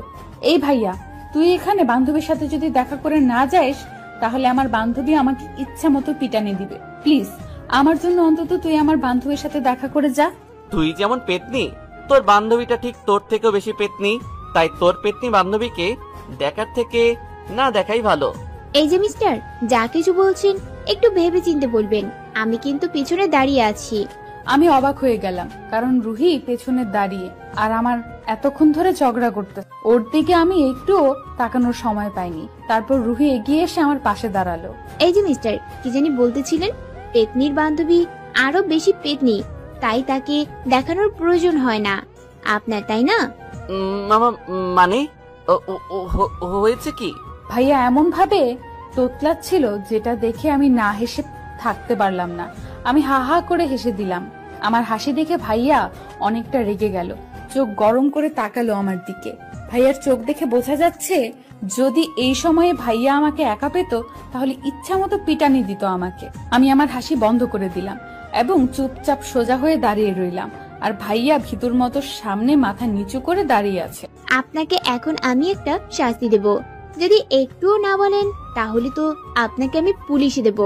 এই ভাইয়া, তুই এখানে বান্ধবীর সাথে যদি দেখা করে না যাস, তাহলে আমার বান্ধবী আমাকে ইচ্ছা মতো পিটানি দিবে। প্লিজ, আমার জন্য অন্তত তুই আমার বান্ধবীর সাথে দেখা করে যা। তুই যেমন পেতনি, তোর বান্ধবীটা ঠিক তোর থেকেও বেশি পেতনি, তাই তোর পেতনি বান্ধবীকে দেখার থেকে না দেখাই ভালো। এই যে মিস্টার, যা কিছু বলছেন একটু ভেবে চিন্তে বলবেন। আমি কিন্তু পিছনে দাঁড়িয়ে আছি। আমি অবাক হয়ে গেলাম, কারণ রুহি পেছনে দাঁড়িয়ে আর আমার এতক্ষণ ধরে ঝগড়া করতে, ওর দিকে আমি একটুও তাকানোর সময় পাইনি। তারপর রুহি এগিয়ে এসে আমার পাশে দাঁড়ালো। এই যে মিস্টার, কি জানি বলতেছিলেন? পেতনির বান্ধবী আরো বেশি পেতনি, তাই তাকে দেখানোর প্রয়োজন হয় না আপনার, তাই না? মামা, মানে হয়েছে কি? ভাইয়া এমন ভাবে তোতলাচ্ছিল যেটা দেখে আমি না হেসে থাকতে পারলাম না। আমি হা হা করে হেসে দিলাম। আমার হাসি দেখে ভাইয়া অনেকটা রেগে গেল, চোখ গরম করে তাকালো আমার দিকে। ভাইয়ার চোখ দেখে বোঝা যাচ্ছে যদি এই সময়ে ভাইয়া আমাকে একা পেত তাহলে ইচ্ছা মতো পিটানি দিত আমাকে। আমি আমার হাসি বন্ধ করে দিলাম এবং চুপচাপ সোজা হয়ে দাঁড়িয়ে রইলাম। আর ভাইয়া ভিতর মতো সামনে মাথা নিচু করে দাঁড়িয়ে আছে। আপনাকে এখন আমি একটা শাস্তি দেব। যদি একটুও না বলেন তাহলে তো আপনাকে আমি পুলিশে দেব।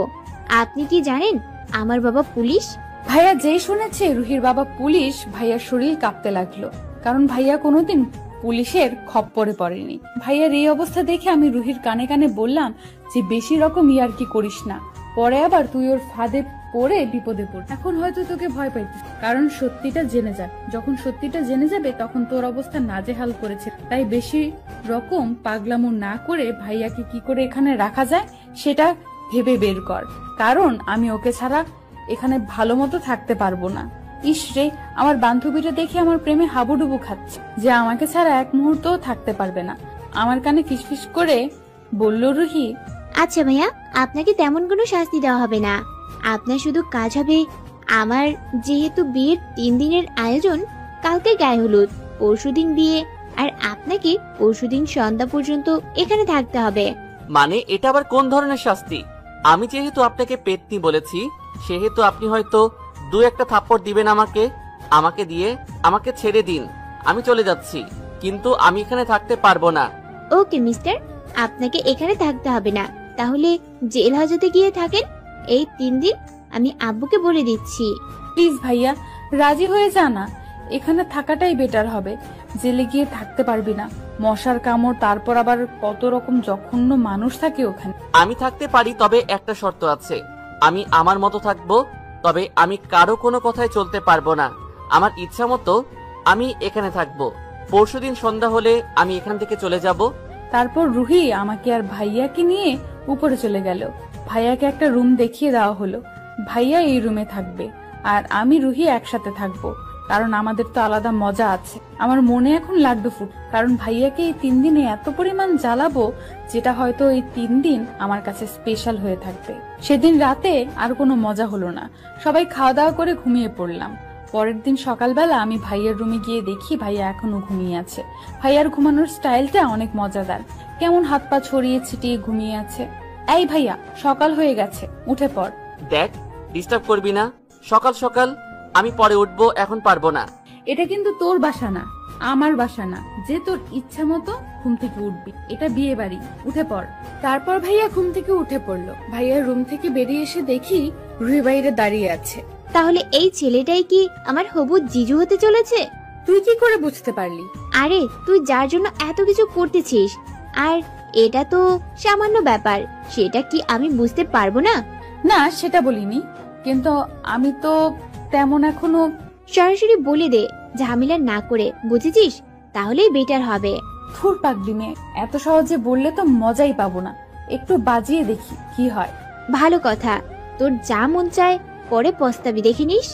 আপনি কি জানেন আমার বাবা পুলিশ? ভাইয়া যেই শুনেছে রুহির বাবা পুলিশ, ভাইয়ার শরীর কাঁপতে লাগলো, কারণ ভাইয়া কোনোদিন পুলিশের খপ্পরে পড়েনি। ভাইয়ার এই অবস্থা দেখে আমি রুহির কানে কানে বললাম যে বেশি রকম ইয়ার্কি করিস না, পরে আবার তুই ওর ফাঁদে পড়ে বিপদে পড়। এখন হয়তো তোকে ভয় পাইতিস, কারণ সত্যিটা জেনে যাক। যখন সত্যিটা জেনে যাবে তখন তোর অবস্থা নাজেহাল করেছে। তাই বেশি রকম পাগলামো না করে ভাইয়াকে কি করে এখানে রাখা যায় সেটা ভেবে বের কর, কারণ আমি ওকে ছাড়া এখানে ভালো মতো থাকতে পারবো না। ইস রে, আমার বান্ধবীরা দেখে আমার প্রেমে হাবুডুবু খাচ্ছে যে আমাকে ছাড়া এক মুহূর্তও থাকতে পারবে না। আমার কানে ফিসফিস করে বলল রুহি, আচ্ছা ভাইয়া, আপনাকে তেমন কোনো শাস্তি দেওয়া হবে না। আপনার শুধু কাজ হবে, আমার যেহেতু বিয়ের 3 দিনের আয়োজন, কালকে গায়ে হলুদ, পরশুদিন বিয়ে, আর আপনাকে পরশুদিন সন্ধ্যা পর্যন্ত এখানে থাকতে হবে। মানে এটা আবার কোন ধরনের শাস্তি? আমি যেহেতু আপনাকে পেতনি বলেছি, সেহেতু আপনি হয়তো 2-1 থাপ্পড় দিবেন আমাকে দিয়ে আমাকে ছেড়ে দিন, আমি চলে যাচ্ছি, কিন্তু আমি এখানে থাকতে পারবো না। ওকে মিস্টার, আপনাকে এখানে থাকতে হবে না, তাহলে জেল হাজতে গিয়ে থাকেন এই 3 দিন। আমি আব্বুকে বলে দিচ্ছি। প্লিজ ভাইয়া রাজি হয়ে যা না, এখানে থাকাটাই বেটার হবে। জেলে গিয়ে থাকতে পারবি না, মশার কামড়, তারপর আবার কত রকম জঘন্য মানুষ থাকে ওখানে। আমি থাকতে পারি, তবে একটা শর্ত আছে। আমি আমার মতো থাকবো, তবে আমি কারো কোনো কথায় চলতে পারবো না। আমার ইচ্ছা মতো আমি এখানে থাকবো। পরশুদিন সন্ধ্যা হলে আমি এখান থেকে চলে যাব। তারপর রুহি আমাকে আর ভাইয়াকে নিয়ে উপরে চলে গেল। ভাইয়াকে একটা রুম দেখিয়ে দেওয়া হলো। ভাইয়া এই রুমে থাকবে আর আমি রুহি একসাথে থাকবো, কারণ আমাদের তো আলাদা মজা আছে। আমার মনে এখন লাড্ডু ফুট, কারণ ভাইয়াকে এই 3 দিনে এত পরিমাণ জ্বালাবো, যেটা হয়তো এই 3 দিন আমার কাছে স্পেশাল হয়ে থাকবে। সেদিন রাতে আর কোনো মজা হলো না, সবাই খাওয়া দাওয়া করে ঘুমিয়ে পড়লাম। পরের দিন সকালবেলা আমি ভাইয়ার রুমে গিয়ে দেখি ভাইয়া এখনো ঘুমিয়ে আছে। ভাইয়ার ঘুমানোর স্টাইলটা অনেক মজাদার, কেমন হাত পা ছড়িয়ে ছিটিয়ে ঘুমিয়ে আছে। এই ভাইয়া, সকাল হয়ে গেছে, উঠে পড়। দেখ, ডিস্টার্ব করবি না। সকাল সকাল আমি পরে উঠবো, এখন পারবো না। এটা কিন্তু তোর বাসা না, আমার বাসা না যে তোর ইচ্ছা মতো ঘুম থেকে উঠবি। এটা বিয়ে বাড়ি, উঠে পড়। তারপর ভাইয়া ঘুম থেকে উঠে পড়লো। ভাইয়ার রুম থেকে বেরিয়ে এসে দেখি রুহি বাইরে দাঁড়িয়ে আছে। তাহলে এই ছেলেটাই কি আমার হবু জিজু হতে চলেছে? তুই কি করে বুঝতে পারলি? আরে তুই যার জন্য এত কিছু করতেছিস, আর এটা তো সামান্য ব্যাপার, সেটা কি আমি বুঝতে পারবো না? না, সেটা বলিনি, কিন্তু আমি তো তেমন এখনো। সরাসরি বলে দে, ঝামেলা না করে, বুঝেছিস? তাহলেই বেটার হবে। থুর পাগলি মেয়ে, এত সহজে বললে তো মজাই পাবো না, একটু বাজিয়ে দেখি কি হয়। ভালো কথা, তোর যা মন চায় পরে পস্তাবি, দেখিনিস।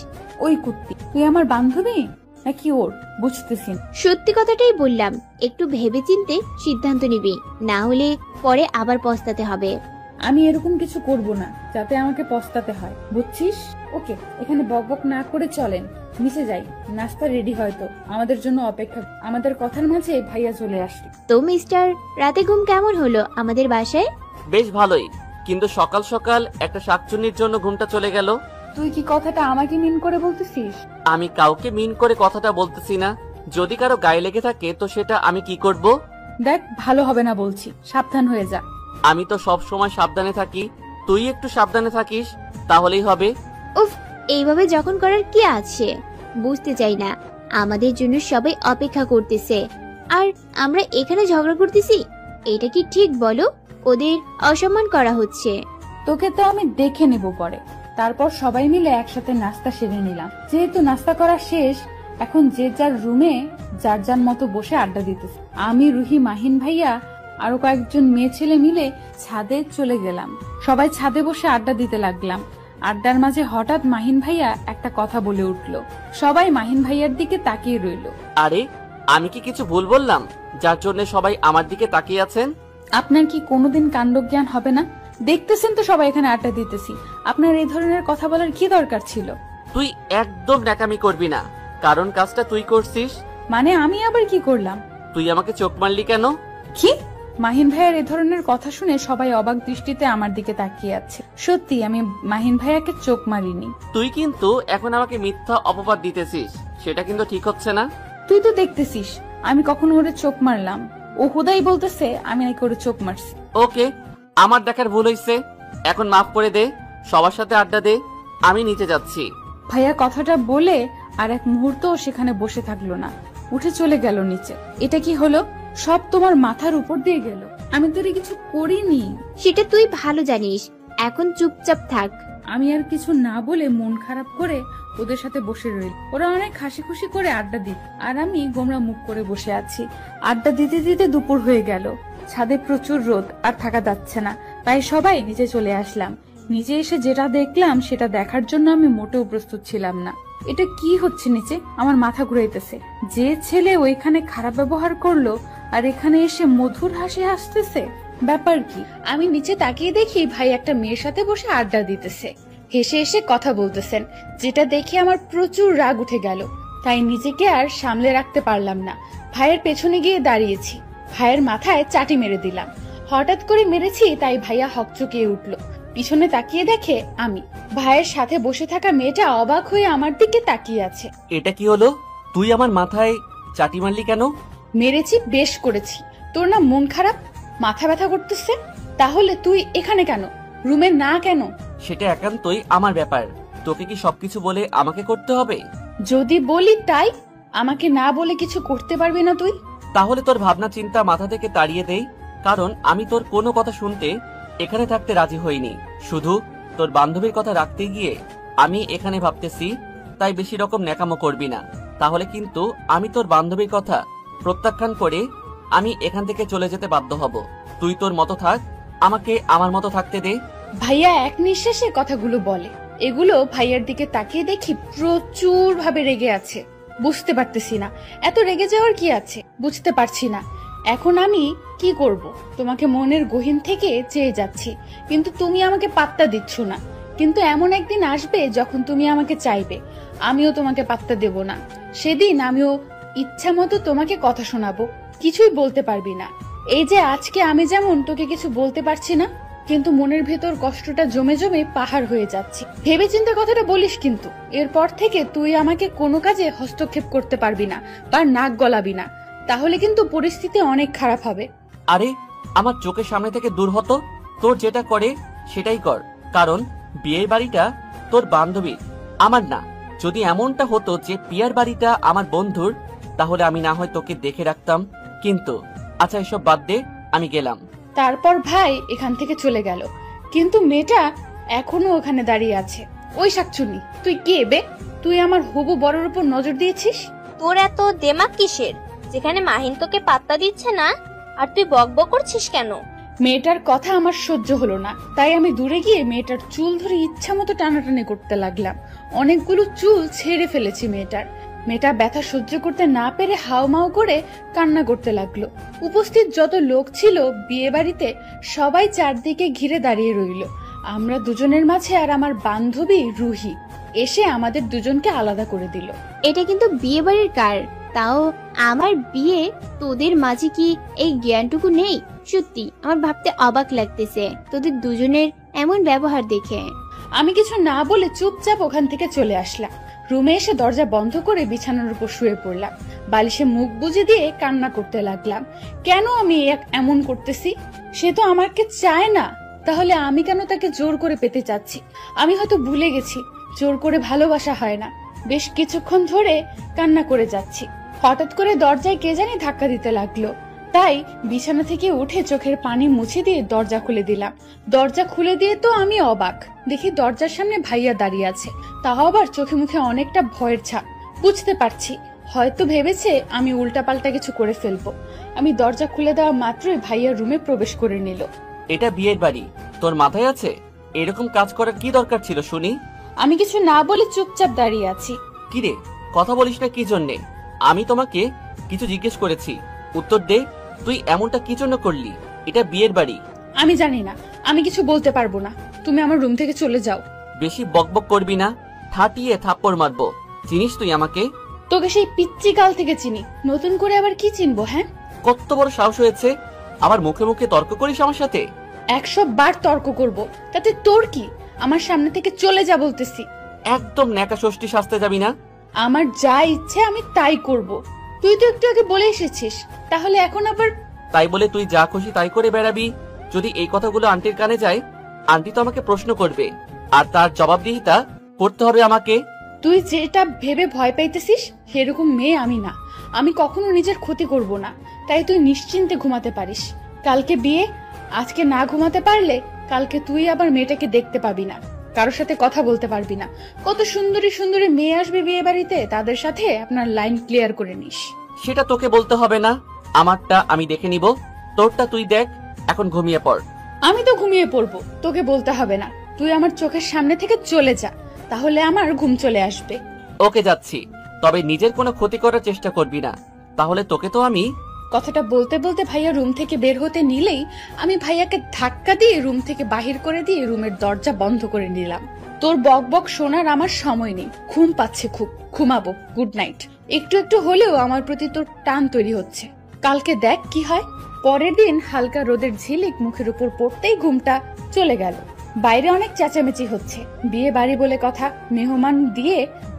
ওই কুত্তি, তুই আমার বান্ধবী নাকি ওর বুঝতেছি না। সত্যি কথাটাই বললাম, একটু ভেবেচিন্তে সিদ্ধান্ত নিবি, না হলে পরে আবার পস্তাতে হবে। আমি এরকম কিছু করব না যাতে আমাকে পস্তাতে হয়, বুঝছিস? ওকে, এখানে বকবক না করে চলেন, নিচে যাই। নাস্তা রেডি, হয়তো আমাদের জন্য অপেক্ষা। আমাদের কথার মাঝে ভাইয়া চলে আসলো। তো মিস্টার, রাতে ঘুম কেমন হলো আমাদের বাসায়? বেশ ভালোই, কিন্তু সকাল সকাল একটা শাকচুন্নির জন্য ঘুমটা চলে গেল। তুই কি কথাটা আমাকে মিন করে বলতেছিস? আমি কাউকে মিন করে কথাটা বলতেছি না। যদি কারো গায়ে লেগে থাকে তো সেটা আমি কি করব? দেখ, ভালো হবে না বলছি, সাবধান হয়ে যা। আমি তো সব সময় সাবধানে থাকি, তুই একটু সাবধানে থাকিস, তাহলেই হবে। উফ, এইভাবে যখন করার কি আছে? বুঝতে চাই না, আমাদের জন্য সবাই অপেক্ষা করতেছে, আর আমরা এখানে ঝগড়া করতেছি। এটা কি ঠিক বলো? ওদের অসম্মান করা হচ্ছে। তোকে তো আমি দেখে নেব পরে। তারপর সবাই মিলে একসাথে নাস্তা সেরে নিলাম। যেহেতু নাস্তা করা শেষ, এখন যে যার রুমে যার যার মতো বসে আড্ডা দিতেছে। আমি, রুহি, মাহিন ভাইয়া আরো কয়েকজন মেয়ে ছেলে মিলে ছাদে চলে গেলাম। সবাই ছাদে বসে আড্ডা দিতে লাগলাম। আড্ডার মাঝে হঠাৎ মাহিন ভাইয়া একটা কথা বলে উঠলো। সবাই মাহিন ভাইয়ার দিকে তাকিয়ে রইল। আরে, আমি কি কিছু ভুল বললাম যার জন্য সবাই আমার দিকে তাকিয়ে আছেন? আপনার কি কোনোদিন কাণ্ডজ্ঞান হবে না? দেখতেছেন তো সবাই এখানে আড্ডা দিতেছি, আপনার এই ধরনের কথা বলার কি দরকার ছিল? তুই একদম ন্যাকামি করবি না, কারণ কাজটা তুই করছিস। মানে আমি আবার কি করলাম? তুই আমাকে চোখ মারলি কেন? কি? মাহিন ভাইয়ার এই ধরনের কথা শুনে সবাই অবাক দৃষ্টিতে আমার দিকে তাকিয়ে আছে। সত্যি আমি মাহিন ভাইয়াকে চোখ মারিনি। তুই কিন্তু এখন আমাকে মিথ্যা অপবাদ দিতেছিস, সেটা কিন্তু ঠিক হচ্ছে না। তুই তো দেখতেছিস আমি কখনো ওরে চোখ মারলাম? ও হুদাই বলতেছে আমি নাকি ওরে চোখ মারছি। ওকে, আমার দেখার ভুল হয়েছে, এখন মাফ করে দে, সবার সাথে আড্ডা দে, আমি নিচে যাচ্ছি। ভাইয়া কথাটা বলে আর এক মুহূর্তও সেখানে বসে থাকলো না, উঠে চলে গেল নিচে। এটা কি হলো? সব তোমার মাথার উপর দিয়ে গেল, আমি তোরে কিছু করিনি। সেটা তুই ভালো জানিস, এখন চুপচাপ থাক। আমি আর কিছু না বলে মন খারাপ করে ওদের সাথে বসে রইল। ওরা অনেক হাসি খুশি করে আড্ডা দিত, আর আমি গোমরা মুখ করে বসে আছি। আড্ডা দিতে দিতে দুপুর হয়ে গেল। ছাদে প্রচুর রোদ, আর থাকা যাচ্ছে না, তাই সবাই নিচে চলে আসলাম। নিচে এসে যেটা দেখলাম সেটা দেখার জন্য আমি মোটেও প্রস্তুত ছিলাম না। এটা কি হচ্ছে নিচে? আমার মাথা ঘুরাইতেছে। যে ছেলে ওইখানে খারাপ ব্যবহার করলো আর এখানে এসে মধুর হাসি হাসতেছে, ব্যাপার কি? আমি নিচে তাকিয়ে দেখি ভাই একটা মেয়ের সাথে বসে আড্ডা দিতেছে, হেসে হেসে কথা বলতেছেন, যেটা দেখে আমার প্রচুর রাগ উঠে গেল। তাই নিজেকে আর সামলে রাখতে পারলাম না, ভাইয়ের পেছনে গিয়ে দাঁড়িয়েছি। ভাইয়ের মাথায় চাটি মেরে দিলাম। হঠাৎ করে মেরেছি তাই ভাইয়া হকচকিয়ে উঠলো। পিছনে তাকিয়ে দেখে আমি। ভাইয়ের সাথে বসে থাকা মেয়েটা অবাক হয়ে আমার দিকে তাকিয়ে আছে। এটা কি হলো? তুই আমার মাথায় চাটি মারলি কেন? মেরেছি, বেশ করেছি। তোর না মন খারাপ, মাথা ব্যথা করতেছে? তাহলে তুই এখানে কেন, রুমে না কেন? সেটা একান্তই আমার ব্যাপার, তোকে কি সবকিছু বলে আমাকে করতে হবে? যদি বলি তাই, আমাকে না বলে কিছু করতে পারবি না তুই? তাহলে তোর ভাবনা চিন্তা মাথা থেকে তাড়িয়ে দেই, কারণ আমি তোর কোনো কথা শুনতে এখানে থাকতে রাজি হইনি। শুধু তোর বান্ধবীর কথা রাখতে গিয়ে আমি এখানে ভাবতেছি, তাই বেশি রকম ন্যাকামো করবি না, তাহলে কিন্তু আমি তোর বান্ধবীর কথা প্রত্যাখ্যান করে আমি এখান থেকে চলে যেতে বাধ্য হব। তুই তোর মতো থাক, আমাকে আমার মতো থাকতে দে। ভাইয়া এক নিঃশ্বাসে কথাগুলো বলে। এগুলো ভাইয়ার দিকে তাকিয়ে দেখি প্রচুর ভাবে রেগে আছে। বুঝতে পারতেছি না এত রেগে যাওয়ার কি আছে, বুঝতে পারছি না। এখন আমি কি করব? তোমাকে মনের গহীন থেকে চেয়ে যাচ্ছি, কিন্তু তুমি আমাকে পাত্তা দিচ্ছ না। কিন্তু এমন একদিন আসবে যখন তুমি আমাকে চাইবে, আমিও তোমাকে পাত্তা দেব না। সেদিন আমিও ইচ্ছা মতো তোমাকে কথা শোনাবো, কিছুই বলতে পারবি না। এই যে আজকে আমি যেমন তোকে কিছু বলতে পারছি না, কিন্তু মনের ভেতর কষ্টটা জমে জমে পাহাড় হয়ে যাচ্ছে। ভেবে চিন্তে কথাটা বলিস, কিন্তু এরপর থেকে তুই আমাকে কোনো কাজে হস্তক্ষেপ করতে পারবি না বা নাক গলাবি না, তাহলে কিন্তু পরিস্থিতি অনেক খারাপ হবে। আরে আমার চোখের সামনে থেকে দূর হতো, তোর যেটা করে সেটাই কর, কারণ বিয়ের বাড়িটা তোর বান্ধবীর, আমার না। যদি এমনটা হতো যে পিয়ার বাড়িটা আমার বন্ধুর, তাহলে আমি না হয় তোকে দেখে রাখতাম, কিন্তু আচ্ছা এসব বাদ দে, আমি গেলাম। তারপর ভাই এখান থেকে চলে গেল, কিন্তু মেয়েটা এখনো ওখানে দাঁড়িয়ে আছে। ওই শাকচুন্নি, তুই কে বে? তুই আমার হবু বরের উপর নজর দিয়েছিস? তোর এত দেমাগ কিসের, যেখানে মাহিন তোকে পাত্তা দিচ্ছে না আর তুই বকবক করছিস কেন? মেয়েটার কথা আমার সহ্য হলো না, তাই আমি দূরে গিয়ে মেয়েটার চুল ধরে ইচ্ছা মতো টানাটানি করতে লাগলাম। অনেকগুলো চুল ছেড়ে ফেলেছি মেয়েটার। মেয়েটা ব্যথা সহ্য করতে না পেরে হাউমাউ করে কান্না করতে লাগলো। উপস্থিত যত লোক ছিল বিয়ে বাড়িতে, সবাই চারদিকে ঘিরে দাঁড়িয়ে রইল। আমরা দুজনের মাঝে আর আমার বান্ধবী রুহি এসে আমাদের দুজনকে আলাদা করে দিল। এটা কিন্তু বিয়ে বাড়ির কার, তাও আমার বিয়ে, তোদের মাঝে কি এই জ্ঞানটুকু নেই? সত্যি আমার ভাবতে অবাক লাগতেছে তোদের দুজনের এমন ব্যবহার দেখে। আমি কিছু না বলে চুপচাপ ওখান থেকে চলে আসলাম। রুমে এসে দরজা বন্ধ করে বিছানার উপর শুয়ে পড়লাম। বালিশে মুখ গুজে দিয়ে কান্না করতে লাগলাম। কেন আমি এমন করতেছি? সে তো আমাকে চায় না, তাহলে আমি কেন তাকে জোর করে পেতে চাচ্ছি? আমি হয়তো ভুলে গেছি জোর করে ভালোবাসা হয় না। বেশ কিছুক্ষণ ধরে কান্না করে যাচ্ছি, হঠাৎ করে দরজায় কে জানি ধাক্কা দিতে লাগলো। তাই বিছানা থেকে উঠে চোখের পানি মুছে দিয়ে দরজা খুলে দিলাম। দরজা খুলে দিয়ে তো আমি অবাক, দেখি দরজার সামনে ভাইয়া দাঁড়িয়ে আছে, তাও আবার চোখে মুখে অনেকটা ভয়ের ছাপ। বুঝতে পারছি হয়তো ভেবেছে আমি উল্টাপাল্টা কিছু করে ফেলবো। আমি দরজা খুলে দেওয়া মাত্রই ভাইয়া রুমে প্রবেশ করে নিল। এটা বিয়ের বাড়ি, তোর মাথায় আছে? এরকম কাজ করার কি দরকার ছিল শুনি? আমি কিছু না বলে চুপচাপ দাঁড়িয়ে আছি। কিরে, কথা বলিস না কি জন্যে? আমি তোমাকে কিছু জিজ্ঞেস করেছি, উত্তর দে। তুই এমনটা কি জন্য করলি? এটা বিয়ের বাড়ি। আমি জানি না, আমি কিছু বলতে পারবো না। তুমি আমার রুম থেকে চলে যাও। বেশি বকবক করবি না, ঠাটিয়ে থাপ্পড় মারবো। চিনিস তুই আমাকে? তোকে সেই পিচ্চি কাল থেকে চিনি, নতুন করে আবার কি চিনবো? হ্যাঁ, কত বড় সাহস হয়েছে আবার মুখে মুখে তর্ক করিস আমার সাথে? 100 বার তর্ক করব, তাতে তোর কি? আমার সামনে থেকে চলে যা বলতেছি। একদম ন্যাকা ষষ্ঠী সাজতে যাবি না। আমার যা ইচ্ছে আমি তাই করব। তুই তো একটু আগে বলে এসেছিস, তাহলে এখন আবার? তাই বলে তুই যা খুশি তাই করে বেড়াবি? যদি এই কথাগুলো আন্টির কানে যায়, আন্টি তো আমাকে প্রশ্ন করবে, আর তার জবাবদিহিতা করতে হবে আমাকে। তুই যেটা ভেবে ভয় পাইতেছিস সেরকম মেয়ে আমি না। আমি কখনো নিজের ক্ষতি করব না, তাই তুই নিশ্চিন্তে ঘুমাতে পারিস। কালকে বিয়ে, আজকে না ঘুমাতে পারলে কালকে তুই আবার মেয়েটাকে দেখতে পাবি না, কারোর সাথে কথা বলতে পারবি না। কত সুন্দরী সুন্দরী মেয়ে আসবে বিয়ে বাড়িতে, তাদের সাথে আপনার লাইন ক্লিয়ার করে নিস। সেটা তোকে বলতে হবে না, আমারটা আমি দেখে নিব, তোরটা তুই দেখ। এখন ঘুমিয়ে পড়। আমি তো ঘুমিয়ে পড়বো, তোকে বলতে হবে না। তুই আমার চোখের সামনে থেকে চলে যা, তাহলে আমার ঘুম চলে আসবে। ওকে, যাচ্ছি, তবে নিজের কোনো ক্ষতি করার চেষ্টা করবি না, তাহলে তোকে তো আমি। কথাটা বলতে বলতে ভাইয়া রুম থেকে বের হতে নিলেই আমি ভাইয়াকে ধাক্কা দিয়ে রুম থেকে বাহির করে দিয়ে রুমের দরজা বন্ধ করে নিলাম। তোর বক বক শোনার আমার সময় নেই, ঘুম পাচ্ছে খুব, ঘুমাবো। Good night. একটু একটু হলেও আমার প্রতি তোর টান তৈরি হচ্ছে, কালকে দেখ কি হয়। পরের দিন হালকা রোদের ঝিলিক মুখের উপর পড়তেই ঘুমটা চলে গেল। বাইরে অনেক চেঁচামেচি হচ্ছে, বিয়ে বাড়ি বলে কথা, মেহমান দিয়ে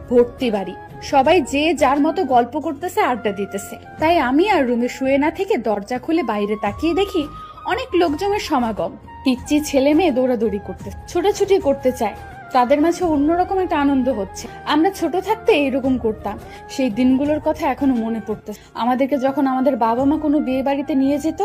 ভর্তি বাড়ি। সবাই যে যার মতো গল্প করতেছে, আড্ডা দিতেছে। তাই আমি আর রুমে শুয়ে না থেকে দরজা খুলে বাইরে তাকিয়ে দেখি অনেক লোকজনের সমাগম। পিচ্চি ছেলে মেয়ে দৌড়াদৌড়ি করতে, ছোটাছুটি করতে চায়, তাদের মাঝে অন্যরকম একটা আনন্দ হচ্ছে। আমরা ছোট থাকতে এরকম করতাম, সেই দিনগুলোর কথা এখনো মনে পড়তেছে। আমাদেরকে যখন আমাদের বাবা মা কোনো বিয়ে বাড়িতে নিয়ে যেত,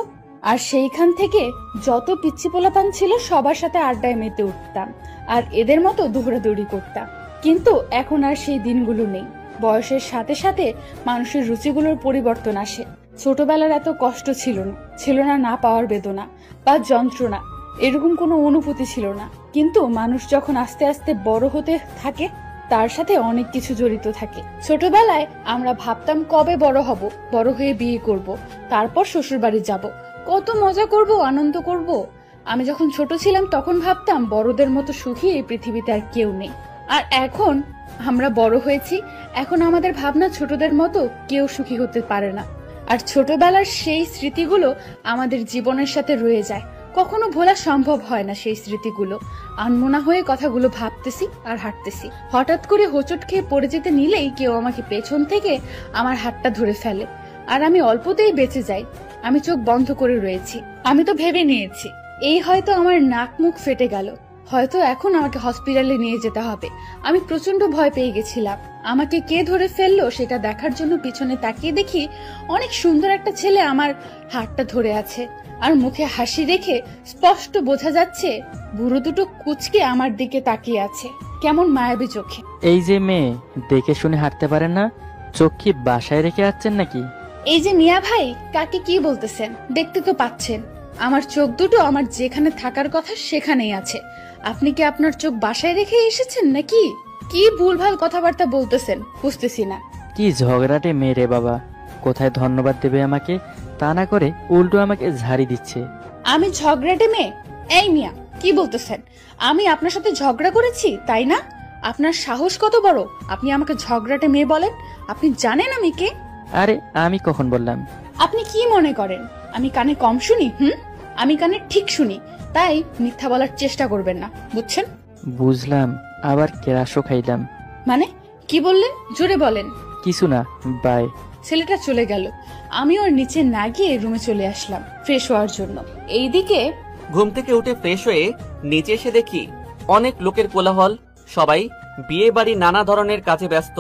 আর সেইখান থেকে যত পিচ্ছি পোলাপান ছিল সবার সাথে আড্ডায় মেতে উঠতাম আর এদের মতো দৌড়াদৌড়ি করতাম। কিন্তু এখন আর সেই দিনগুলো নেই। বয়সের সাথে সাথে মানুষের রুচিগুলোর পরিবর্তন আসে। ছোটবেলার এত কষ্ট ছিল না না পাওয়ার বেদনা বা যন্ত্রণা, এরকম কোনো অনুভূতি ছিল না। কিন্তু মানুষ যখন আস্তে আস্তে বড় হতে থাকে তার সাথে অনেক কিছু জড়িত থাকে। ছোটবেলায় আমরা ভাবতাম কবে বড় হব, বড় হয়ে বিয়ে করব, তারপর শ্বশুর বাড়ি যাব, কত মজা করব, আনন্দ করব। আমি যখন ছোট ছিলাম তখন ভাবতাম বড়দের মতো সুখী এই পৃথিবীতে আর কেউ নেই। আর এখন আমরা বড় হয়েছি, এখন আমাদের ভাবনা ছোটদের মতো কেউ সুখী হতে পারে না। আর ছোটবেলার সেই স্মৃতিগুলো আমাদের জীবনের সাথে রয়ে যায়, কখনো ভোলা সম্ভব হয় না সেই স্মৃতিগুলো। আনমনা হয়ে কথাগুলো ভাবতেছি আর হাঁটতেছি, হঠাৎ করে হোঁচট খেয়ে পড়ে যেতে নিলেই কেউ আমাকে পেছন থেকে আমার হাতটা ধরে ফেলে, আর আমি অল্পতেই বেঁচে যাই। আমি চোখ বন্ধ করে রয়েছি। আমি তো ভেবে নিয়েছি এই হয়তো আমার নাক মুখ ফেটে গেল, হয়তো এখন আমাকে হসপিটালে নিয়ে যেতে হবে। আমি প্রচন্ড ভয় পেয়ে গেছিলাম। আমাকে কে ধরে ফেললো সেটা দেখার জন্য পিছনে তাকিয়ে দেখি অনেক সুন্দর একটা ছেলে আমার হাতটা ধরে আছে, আর মুখে হাসি রেখে স্পষ্ট বোঝা যাচ্ছে বুড়ো দুটো কুচকে আমার দিকে তাকিয়ে আছে কেমন মায়াবী চোখে। এই যে মেয়ে, দেখে শুনে হাঁটতে পারেন না, চোখ কি বাসায় রেখে আসছেন নাকি? এই যে মিয়া ভাই, কাকে কি বলতেছেন? দেখতে তো পাচ্ছেন আমার চোখ দুটো আমার যেখানে থাকার কথা সেখানেই আছে। আপনি কি আপনার চোখ বাসায় রেখে এসেছেন নাকি? কি ভুলভাল কথাবার্তা বলতেছেন বুঝতেছি না। কি ঝগড়াটে মেয়ে রে বাবা, কোথায় ধন্যবাদ দেবে আমাকে, তা না করে উল্টো আমাকে ঝাড়ি দিচ্ছে। আমি ঝগড়াটে মেয়ে? এই মিয়া, কি বলতেছেন? আমি আপনার সাথে ঝগড়া করেছি তাই না? আপনার সাহস কত বড়, আপনি আমাকে ঝগড়াটে মেয়ে বলেন? আপনি জানেন আমি কে? আরে আমি কখন বললাম? আপনি কি মনে করেন আমি কানে কম শুনি? আমি কানে ঠিক শুনি, তাই মিথ্যা বলার চেষ্টা করবেন না, বুঝছেন? বুঝলাম, আবার কেরাসও খাইলাম। মানে কি বললেন? জোরে বলেন। কিছু না, বাই। ছেলেটা চলে গেল। আমি ওর নিচে না গিয়ে রুমে চলে আসলাম ফ্রেশ হওয়ার জন্য। এইদিকে ঘুম থেকে উঠে ফ্রেশ হয়ে নিচে এসে দেখি অনেক লোকের কোলাহল, সবাই বিয়ে বাড়ি নানা ধরনের কাজে ব্যস্ত।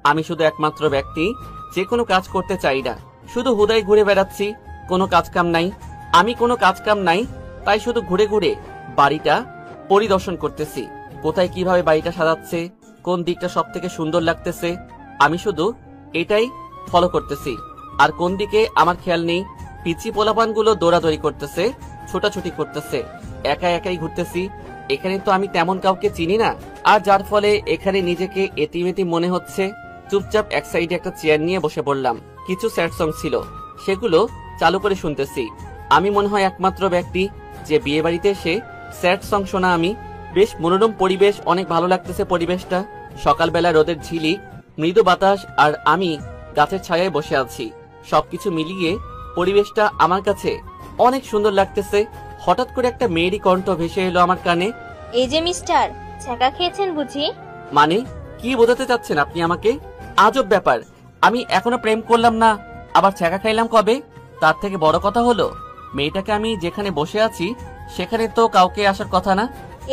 আমি শুধু একমাত্র ব্যক্তি যে কোনো কাজ করতে চাই না, শুধু হুদাই ঘুরে বেড়াচ্ছি, কোনো কাজ কাম নাই। আমি কোনো কাজ কাম নাই, তাই শুধু ঘুরে ঘুরে বাড়িটা পরিদর্শন করতেছি। কোথায় কিভাবে বাড়িটা সাজাচ্ছে, কোন দিকটা সব থেকে সুন্দর লাগতেছে, আমি শুধু এটাই ফলো করতেছি। আর কোন দিকে আমার খেয়াল নেই। পিচি পোলাপানগুলো দৌড়াদৌড়ি করতেছে, ছোটাছুটি করতেছে, একা একাই ঘুরতেছি। এখানে তো আমি তেমন কাউকে চিনি না, আর যার ফলে এখানে নিজেকে এতিমেতি মনে হচ্ছে। চুপচাপ এক সাইডে একটা চেয়ার নিয়ে বসে পড়লাম। কিছু স্যাড সং ছিল, সেগুলো চালু করে শুনতেছি। আমি মনে হয় একমাত্র ব্যক্তি যে বিয়ে বাড়িতে এসে স্যাড সং শোনা। আমি বেশ মনোরম পরিবেশ, অনেক ভালো লাগতেছে পরিবেশটা। সকালবেলা রোদের ঝিলিক, মৃদু বাতাস, আর আমি গাছের ছায়ায় বসে আছি। সবকিছু মিলিয়ে পরিবেশটা আমার কাছে অনেক সুন্দর লাগতেছে। হঠাৎ করে একটা মেয়েরই কণ্ঠ ভেসে এলো আমার কানে। এই যে মিস্টার, ছ্যাঁকা খেয়েছেন বুঝি? মানে কি বোঝাতে চাচ্ছেন আপনি আমাকে? আজব ব্যাপার, আমি এখনো প্রেম করলাম না, আবার ছ্যাঁকা খাইলাম কবে? তার থেকে বড় কথা হলো মেয়েটাকে আমি যেখানে বসে আছি সেখানে তো কাউকে আসার কথা না।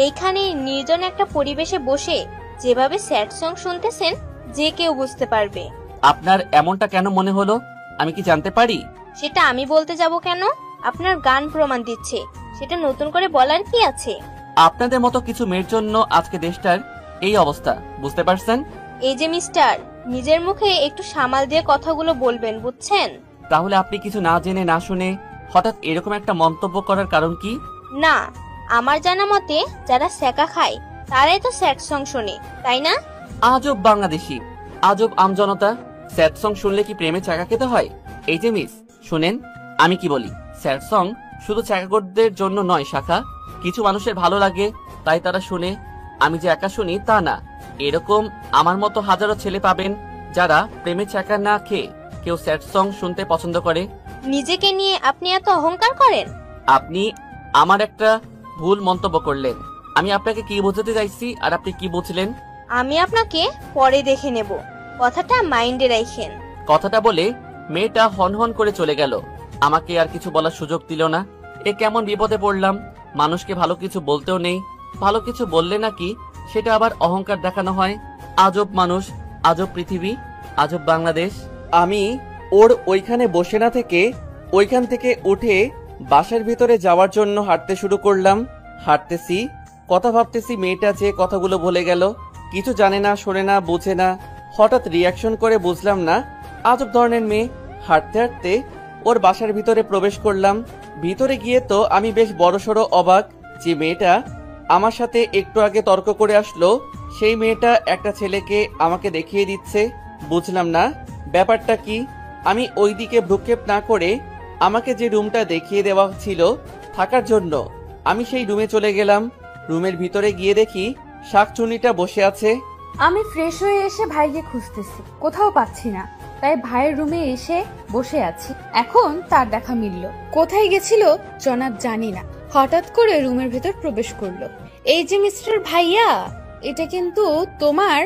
এইখানে নির্জন একটা পরিবেশে বসে যেভাবে স্যাড সং শুনতেছেন, যে কেউ বুঝতে পারবে। আপনার এমনটা কেন মনে হলো আমি কি জানতে পারি? সেটা আমি বলতে যাব কেন? আপনার গান প্রমাণ দিচ্ছে, সেটা নতুন করে বলার কি আছে? আপনাদের মতো কিছু মেয়ের জন্য আজকে দেশটার এই অবস্থা, বুঝতে পারছেন? এই যে মিস্টার, নিজের মুখে একটু সামাল দিয়ে কথাগুলো বলবেন, বুঝছেন? তাহলে আপনি কিছু না জেনে না শুনে হঠাৎ এরকম একটা মন্তব্য করার কারণ কি? না, আমার জানা মতে যারা ছ্যাঁকা খায় তারাই তো স্যাড সং শোনে, তাই না? আজব বাংলাদেশি, আজব আমজনতা। স্যাড সং শুনলে কি প্রেমে চাকা খেতে হয়? এই যে মিস, শুনেন আমি কি বলি। স্যাড সং শুধু চাকাগরদের জন্য নয় শাখা, কিছু মানুষের ভালো লাগে তাই তারা শুনে। আমি যে একা শুনি তা না, এরকম আমার মতো হাজারো ছেলে পাবেন যারা প্রেমে চাকা না খেয়ে কেউ স্যাড সং শুনতে পছন্দ করে। নিজেকে নিয়ে আপনি এত অহংকার করেন? আপনি আমার একটা ভুল মন্তব্য করলেন। আমি আপনাকে কি বোঝাতে চাইছি আর আপনি কি বুঝলেন? আমি আপনাকে পরে দেখে নেব, কথাটা মাইন্ডে রাখেন। কথাটা বলে মেয়েটা হনহন করে চলে গেল। আমাকে আর কিছু বলার সুযোগ দিল না। এ কেমন বিপদে পড়লাম। মানুষকে ভালো কিছু বলতেও নেই, ভালো কিছু বললে নাকি সেটা আবার অহংকার দেখানো হয়। আজব মানুষ, আজব পৃথিবী, আজব বাংলাদেশ। আমি ওর ওইখানে বসে না থেকে ওইখান থেকে উঠে বাসার ভিতরে যাওয়ার জন্য হাঁটতে শুরু করলাম। হাঁটতেছি, কথা ভাবতেছি, মেয়েটা যে কথাগুলো বলে গেল, কিছু জানে না, শোনে না, বোঝে না। হঠাৎ রিয়াকশন করে বুঝলাম না, আজব ধরনের মেয়ে। হাঁটতে হাঁটতে ওর বাসার ভিতরে প্রবেশ করলাম। ভিতরে গিয়ে তো আমি বেশ বড়সড় অবাক যে মেয়েটা আমার সাথে একটু আগে তর্ক করে আসলো, সেই মেয়েটা একটা ছেলেকে আমাকে দেখিয়ে দিচ্ছে। বুঝলাম না ব্যাপারটা কি। আমি ওই দিকে ভ্রুক্ষেপ না করে আমাকে যে রুমটা দেখিয়ে দেওয়া ছিল থাকার জন্য, আমি সেই রুমে চলে গেলাম। রুমের ভিতরে গিয়ে দেখি শাকচুন্নিটা বসে আছে। আমি ফ্রেশ হয়ে এসে ভাইকে খুঁজতেছি, কোথাও পাচ্ছি না, তাই ভাইয়ের রুমে এসে বসে আছি। এখন তার দেখা মিলল। কোথায় গেছিল জনাব জানি না, হঠাৎ করে রুমের ভেতর প্রবেশ করলো। এই যে মিস্টার ভাইয়া, এটা কিন্তু তোমার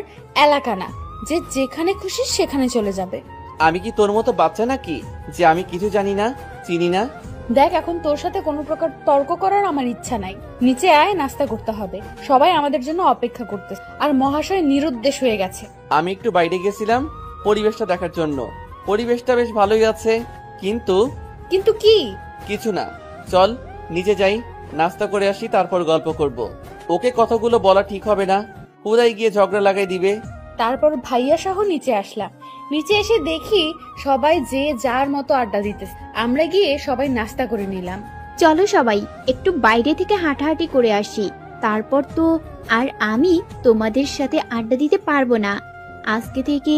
এলাকা না যে যেখানে খুশি সেখানে চলে যাবে। আমি কি তোর মতো বাচ্চা নাকি যে আমি কিছু জানি না, চিনি না? দেখ, এখন তোর সাথে কোনো প্রকার তর্ক করার আমার ইচ্ছা নাই। নিচে আয়, নাস্তা করতে হবে। সবাই আমাদের জন্য অপেক্ষা করতেছে, আর মহাশয় নিরুদ্দেশ হয়ে গেছে। আমি একটু বাইরে গেছিলাম পরিবেশটা দেখার জন্য। পরিবেশটা বেশ ভালোই আছে, কিন্তু কিন্তু কি? কিছু না, চল নিচে যাই, নাস্তা করে আসি, তারপর গল্প করব। ওকে কথাগুলো বলা ঠিক হবে না, হুদাই গিয়ে ঝগড়া লাগাই দিবে। তারপর ভাইয়া সহ নিচে আসলাম। নিচে এসে দেখি সবাই যে যার মতো আড্ডা দিতেছে। আমরা গিয়ে সবাই নাস্তা করে নিলাম। চলো সবাই একটু বাইরে থেকে হাঁটাহাঁটি করে আসি, তারপর তো আর আমি তোমাদের সাথে আড্ডা দিতে পারবো না। আজকে থেকে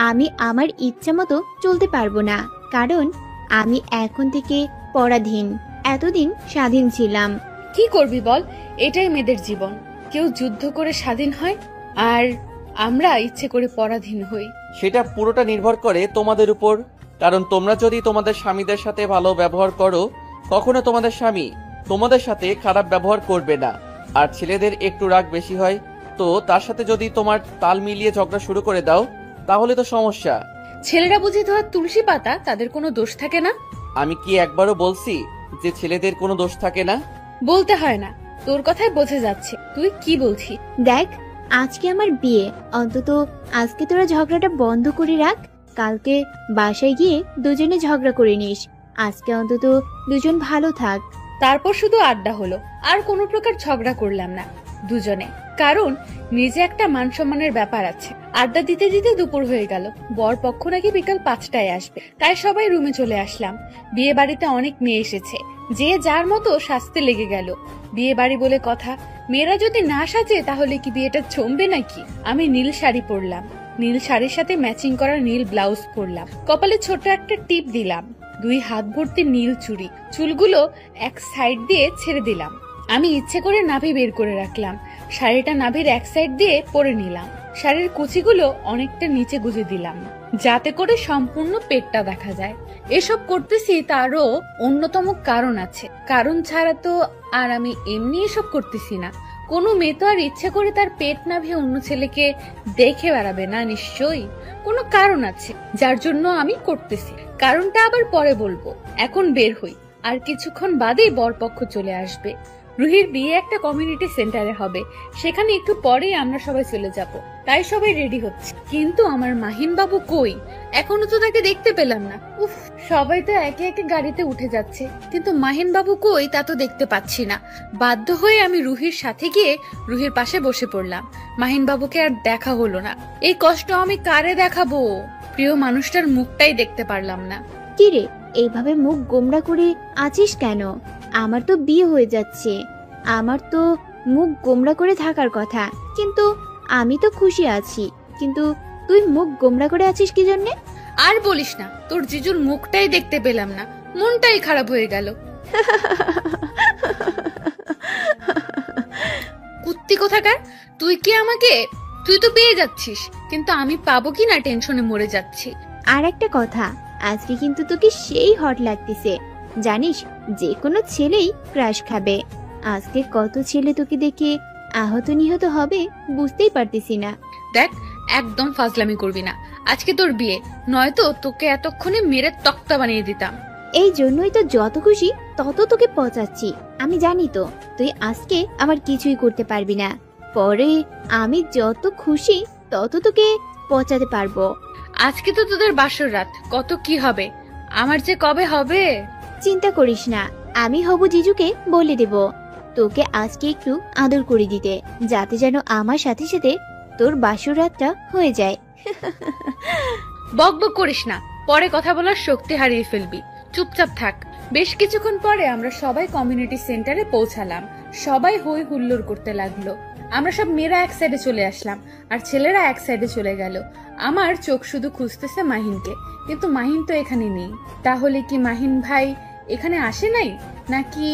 আমি আমার ইচ্ছা মতো চলতে পারবো না, কারণ আমি এখন থেকে পরাধীন। এতদিন স্বাধীন ছিলাম। কি করবি বল, এটাই মেয়েদের জীবন। কেউ যুদ্ধ করে স্বাধীন হয়, আর আমরা ইচ্ছে করে পরাধীন হই। সেটা পুরোটা নির্ভর করে তোমাদের উপর, কারণ তোমরা যদি তোমাদের স্বামীদের সাথে ভালো ব্যবহার করো, কখনো তোমাদের স্বামী তোমাদের সাথে খারাপ ব্যবহার করবে না। আর ছেলেদের একটু রাগ বেশি হয়, তো তার সাথে যদি তোমার তাল মিলিয়ে ঝগড়া শুরু করে দাও, তাহলে তো সমস্যা। ছেলেরা বুঝি ধর তুলসী পাতা, তাদের কোনো দোষ থাকে না? আমি কি একবারও বলছি যে ছেলেদের কোনো দোষ থাকে না? বলতে হয় না, তোর কথাই বোঝা যাচ্ছে তুই কি বলছিস। দেখ, আজকে আমার বিয়ে, অন্তত আজকে তোরা ঝগড়াটা বন্ধ করে রাখ। কালকে বাসায় গিয়ে দুজনে ঝগড়া করে নিস। আজকে অন্তত দুজন ভালো থাক। তারপর শুধু আড্ডা হলো, আর কোনো প্রকার ঝগড়া করলাম না দুজনে, কারণ নিজে একটা মান সম্মানের ব্যাপার আছে। আড্ডা দিতে দিতে দুপুর হয়ে গেল। বর পক্ষ নাকি বিকাল 5টায় আসবে, তাই সবাই রুমে চলে আসলাম। বিয়ে বাড়িতে অনেক মেয়ে এসেছে, যে যার মতো সাজতে লেগে গেল। বিয়ে বাড়ি বলে কথা, মেয়েরা যদি না সাজে তাহলে কি বিয়েটা জমবে নাকি? আমি নীল শাড়ি পরলাম, নীল শাড়ির সাথে ম্যাচিং করা নীল ব্লাউজ পরলাম, কপালে ছোট একটা টিপ দিলাম, 2 হাত ভর্তি নীল চুড়ি, চুলগুলো এক সাইড দিয়ে ছেড়ে দিলাম। আমি ইচ্ছে করে নাভি বের করে রাখলাম, শাড়িটা নাভির এক সাইড দিয়ে পরে নিলাম। শাড়ির কুচিগুলো অনেকটা নিচে গুজে দিলাম, যাতে করে সম্পূর্ণ পেটটা দেখা যায়। এসব করতেছি তারও অন্যতম কারণ আছে, কারণ ছাড়া তো আর আমি এমনি এসব করতেছি না। কোনো মেয়ে তো আর ইচ্ছে করে তার পেট নাভি অন্য ছেলেকে দেখে বেড়াবে না, নিশ্চয়ই কোনো কারণ আছে যার জন্য আমি করতেছি। কারণটা আবার পরে বলবো, এখন বের হই, আর কিছুক্ষণ বাদেই বরপক্ষ চলে আসবে। রুহির বিয়ে একটা কমিউনিটি সেন্টারে হবে, সেখানে একটু পরেই আমরা সবাই চলে যাব, তাই সবাই রেডি হচ্ছে। কিন্তু আমার মাহিন বাবু কই? এখনো তো তাকে দেখতে পেলাম না। উফ, সবাই তো একে একে গাড়িতে উঠে যাচ্ছে, কিন্তু মাহিন বাবু কই তা তো দেখতে পাচ্ছি না। বাধ্য হয়ে আমি রুহির সাথে গিয়ে রুহির পাশে বসে পড়লাম। মাহিন বাবুকে আর দেখা হলো না। এই কষ্ট আমি কারে দেখাবো? প্রিয় মানুষটার মুখটাই দেখতে পারলাম না। কিরে, এইভাবে মুখ গোমড়া করে আছিস কেন? আমার তো বিয়ে হয়ে যাচ্ছে, আমার তো মুখ গোমড়া করে থাকার কথা, কিন্তু আমি তো খুশি আছি। কিন্তু তুই মুখ গোমড়া করে আছিস কি জন্যে? আর বলিস না, তোর জিজুর মুখটাই দেখতে পেলাম না, মনটাই খারাপ হয়ে গেল। কুত্তি কোথাকার, তুই কি আমাকে, তুই তো পেয়ে যাচ্ছিস, কিন্তু আমি পাবো কি না টেনশনে মরে যাচ্ছি। আর একটা কথা, আজকে কিন্তু তোকে সেই হট লাগতেছে। জানিস, যে কোনো ছেলেই ক্রাশ খাবে। আজকে কত ছেলে তোকে দেখে আহত নিহত হবে বুঝতেই পারতেছি না। দেখ, একদম ফাজলামি করবি না, আজকে তোর বিয়ে, নয়তো তোকে এতক্ষণে মেরে তক্তা বানিয়ে দিতাম। এই জন্যই তো যত খুশি তত তোকে পচাচ্ছি। আমি জানি তো তুই আজকে আমার কিছুই করতে পারবি না। পরে আমি যত খুশি তত তোকে পচাতে পারবো। আজকে তো তোদের বাসর রাত, কত কি হবে, আমার যে কবে হবে। চিন্তা করিস না, আমি হবু জিজুকে বলে দেব তোকে আজকে একটু আদর করে দিতে, যাতে যেন আমার সাথে সাথে তোর বাসর রাতটা হয়ে যায়। বক বক করিস না, পরে কথা বলার শক্তি হারিয়ে ফেলবি, চুপচাপ থাক। বেশ কিছুক্ষণ পরে আমরা সবাই কমিউনিটি সেন্টারে পৌঁছালাম। সবাই হই হুল্লোড় করতে লাগলো। আমরা সব মেয়েরা এক সাইডে চলে আসলাম আর ছেলেরা এক সাইডে চলে গেল। আমার চোখ শুধু খুঁজতেছে মাহিনকে, কিন্তু মাহিন তো এখানে নেই। তাহলে কি মাহিন ভাই এখানে আসে নাই, নাকি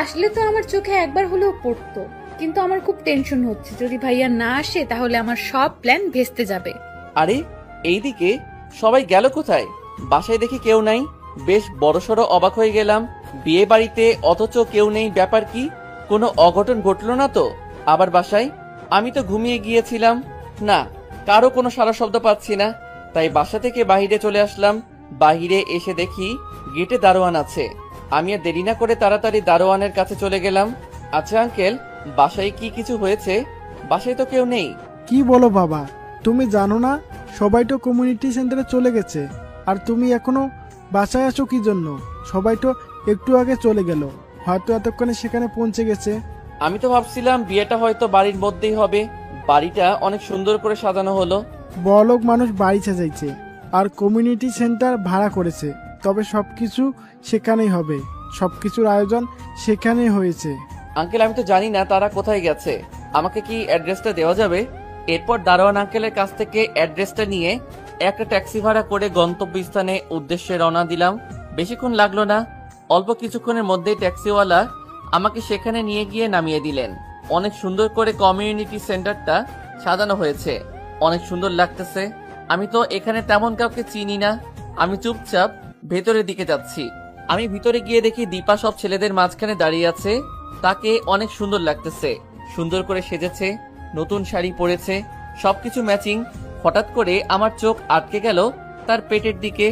আসলে তো আমার চোখে একবার হলেও পড়তো। কিন্তু আমার খুব টেনশন হচ্ছে, যদি ভাইয়া না আসে তাহলে আমার সব প্ল্যান ভেস্তে যাবে। আরে এইদিকে সবাই গেল কোথায়? বাসায় দেখি কেউ নাই। বেশ বড়সড় অবাক হয়ে গেলাম। বিয়ে বাড়িতে অথচ কেউ নেই, ব্যাপার কি? কোনো অঘটন ঘটলো না তো? আবার বাসায়? আমি তো ঘুমিয়ে গিয়েছিলাম। না, কারো কোনো সারা শব্দ পাচ্ছি না। তাই বাসা থেকে বাহিরে চলে আসলাম। বাহিরে এসে দেখি গেটে দারোয়ান আছে। আমি আর দেরি না করে তাড়াতাড়ি দারোয়ানের কাছে চলে গেলাম। আচ্ছা আঙ্কেল, বাসায় কি কিছু হয়েছে? বাসায় তো কেউ নেই। কি বলো বাবা, তুমি জানো না সবাই তো কমিউনিটি সেন্টারে চলে গেছে, আর তুমি এখনো বাসায় আছো কি জন্য? সবাই তো একটু আগে চলে গেল, হয়তো এতক্ষণে সেখানে পৌঁছে গেছে। আমি তো ভাবছিলাম বিয়েটা হয়তো বাড়ির মধ্যেই হবে। বাড়িটা অনেক সুন্দর করে সাজানো হলো। বড়লোক মানুষ বাড়ি সাজাইছে আর কমিউনিটি সেন্টার ভাড়া করেছে, তবে সবকিছু সেখানেই হবে, সবকিছুর আয়োজন সেখানেই হয়েছে। আঙ্কেল, আমি তো জানি না তারা কোথায় গেছে। আমাকে কি অ্যাড্রেসটা দেওয়া যাবে? এরপর দারোয়ান আঙ্কেলের কাছ থেকে অ্যাড্রেসটা নিয়ে একটা ট্যাক্সি ভাড়া করে গন্তব্যস্থানে উদ্দেশ্যে রওনা দিলাম। বেশিক্ষণ লাগলো না, অল্প কিছুক্ষণের মধ্যেই ট্যাক্সিওয়ালা আমাকে সেখানে নিয়ে গিয়ে নামিয়ে দিলেন। অনেক সুন্দর করে কমিউনিটি সেন্টারটা সাজানো হয়েছে, অনেক সুন্দর লাগতেছে। আমি তো এখানে তেমন কাউকে চিনি না। আমি চুপচাপ ভেতরের দিকে যাচ্ছি। আমি ভিতরে গিয়ে দেখি দীপা সব ছেলেদের মাঝখানে দাঁড়িয়ে আছে। তাকে অনেক সুন্দর লাগতেছে, সুন্দর করে সেজেছে, নতুন শাড়ি পরেছে, সবকিছু ম্যাচিং। হঠাৎ করে আমার চোখ আটকে গেল তার পেটের দিকে।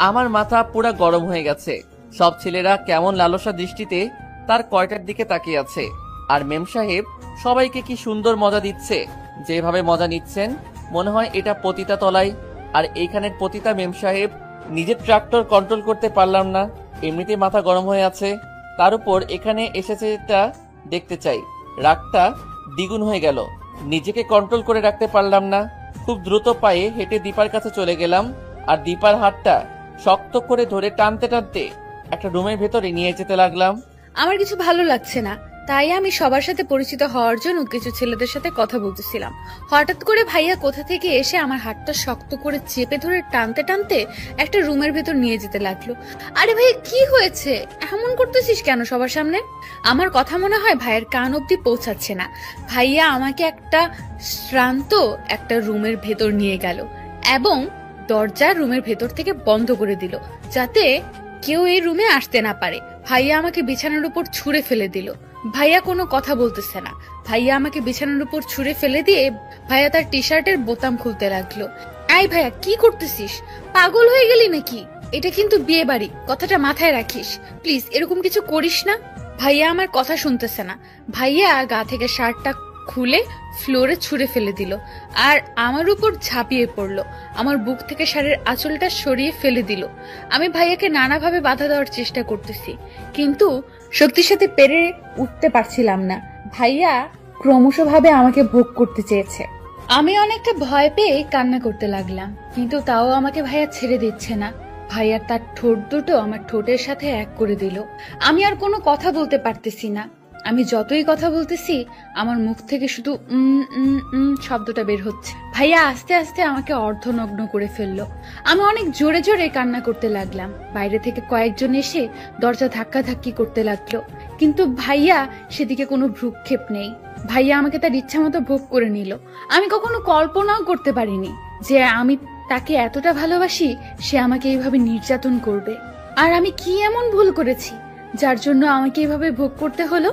আমার মাথা পুরো গরম হয়ে গেছে। সব ছেলেরা কেমন লালসা দৃষ্টিতে তার কয়টার দিকে তাকিয়ে আছে। আর মেম সাহেব সবাইকে কি সুন্দর মজা দিচ্ছে। যেভাবে মজা নিচ্ছেন মনে হয় এটা পতিতা তলায়। আর এইখানের পতিতা মেম সাহেব নিজের ট্রাক্টর কন্ট্রোল করতে পারলাম না, এমনিতে মাথা গরম হয়ে আছে। তার উপর এখানে এসেছে এটা দেখতে চাই, রাগটা দ্বিগুণ হয়ে গেল। নিজেকে কন্ট্রোল করে রাখতে পারলাম না। খুব দ্রুত পায়ে হেঁটে দীপার কাছে চলে গেলাম আর দীপার হাতটা শক্ত করে ধরে টানতে টানতে একটা রুমের ভেতরে নিয়ে যেতে লাগলাম। আমার কিছু ভালো লাগছে না, তাই আমি সবার সাথে পরিচিত হওয়ার জন্য কিছু ছেলেদের সাথে কথা বলতেছিলাম। হঠাৎ করে ভাইয়া কোথা থেকে এসে আমার হাতটা শক্ত করে চেপে ধরে টানতে টানতে একটা রুমের ভেতর নিয়ে যেতে লাগলো। আরে ভাই, কি হয়েছে? এমন করতেছিস কেন সবার সামনে? আমার কথা মনে হয় ভাইয়ের কান অব্দি পৌঁছাচ্ছে না। ভাইয়া আমাকে একটা শ্রান্ত একটা রুমের ভেতর নিয়ে গেল এবং দরজা রুমের ভেতর থেকে বন্ধ করে দিল, যাতে কেউ এই রুমে আসতে না পারে। ভাইয়া আমাকে বিছানার উপর ছুঁড়ে ফেলে দিল। ভাইয়া কোনো কথা বলতেছে না। ভাইয়া আমাকে বিছানার উপর ছুঁড়ে ফেলে দিয়ে ভাইয়া তার টি শার্টের বোতাম খুলতে লাগলো। এই ভাইয়া, কি করতেছিস? পাগল হয়ে গেলি নাকি? এটা কিন্তু বিয়ে বাড়ি, কথাটা মাথায় রাখিস। প্লিজ এরকম কিছু করিস না। ভাইয়া আমার কথা শুনতেছে না। ভাইয়া গা থেকে শার্টটা খুলে ফ্লোরে ছুঁড়ে ফেলে দিল আর আমার উপর ঝাঁপিয়ে পড়লো। আমার বুক থেকে শাড়ির আঁচলটা সরিয়ে ফেলে দিল। আমি ভাইয়াকে নানাভাবে বাধা দেওয়ার চেষ্টা করতেছি, কিন্তু শক্তির সাথে পেরে উঠতে পারছিলাম না। ভাইয়া ক্রমশভাবে আমাকে ভোগ করতে চেয়েছে। আমি অনেকটা ভয় পেয়ে কান্না করতে লাগলাম, কিন্তু তাও আমাকে ভাইয়া ছেড়ে দিচ্ছে না। ভাইয়ার তার ঠোঁট দুটো আমার ঠোঁটের সাথে এক করে দিল। আমি আর কোনো কথা বলতে পারতেছি না। আমি যতই কথা বলতেছি আমার মুখ থেকে শুধু শব্দটা বের হচ্ছে। ভাইয়া আস্তে আস্তে আমাকে অর্ধনগ্ন করে ফেললো। আমি অনেক জোরে জোরে কান্না করতে লাগলাম। বাইরে থেকে কয়েকজন এসে দরজা ধাক্কাধাক্কি করতে লাগলো, কিন্তু ভাইয়া সেদিকে কোনো ভ্রুক্ষেপ নেই। ভাইয়া আমাকে তার ইচ্ছা মতো ভোগ করে নিল। আমি কখনো কল্পনাও করতে পারিনি যে আমি তাকে এতটা ভালোবাসি, সে আমাকে এইভাবে নির্যাতন করবে। আর আমি কি এমন ভুল করেছি যার জন্য আমাকে এইভাবে ভোগ করতে হলো?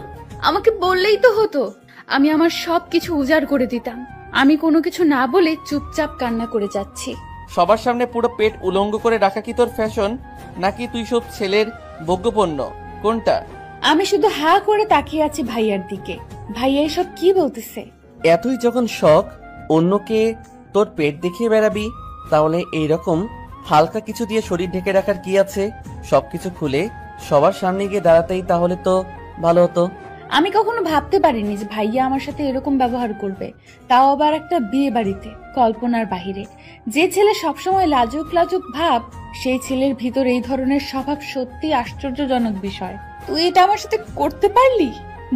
আমাকে বললেই তো হতো, আমি আমার সবকিছু উজাড় করে দিতাম। আমি কোনো কিছু না বলে চুপচাপ কান্না করে যাচ্ছি। সবার সামনে পুরো পেট উলঙ্গ করে রাখা কি তোর ফ্যাশন, নাকি তুই সব ছেলের ভোগ্যপণ্য? কোনটা? আমি শুধু হা করে তাকিয়ে আছি ভাইয়ার দিকে। ভাইয়া এসব কি বলতেছে? এতই যখন শখ অন্যকে তোর পেট দেখিয়ে বেড়াবি, তাহলে এইরকম হালকা কিছু দিয়ে শরীর ঢেকে রাখার কি আছে? সবকিছু খুলে সবার সামনে গিয়ে দাঁড়াতেই তাহলে তো ভালো হতো। আমি কখনো ভাবতে পারিনি যে ভাইয়া আমার সাথে এরকম ব্যবহার করবে, তাও আবার একটা বিয়ে বাড়িতে, কল্পনার বাহিরে। যে ছেলে সবসময় লাজুক লাজুক ভাব, সেই ছেলের ভিতর এই ধরনের স্বভাব সত্যি আশ্চর্যজনক বিষয়। তুই এটা আমার সাথে করতে পারলি?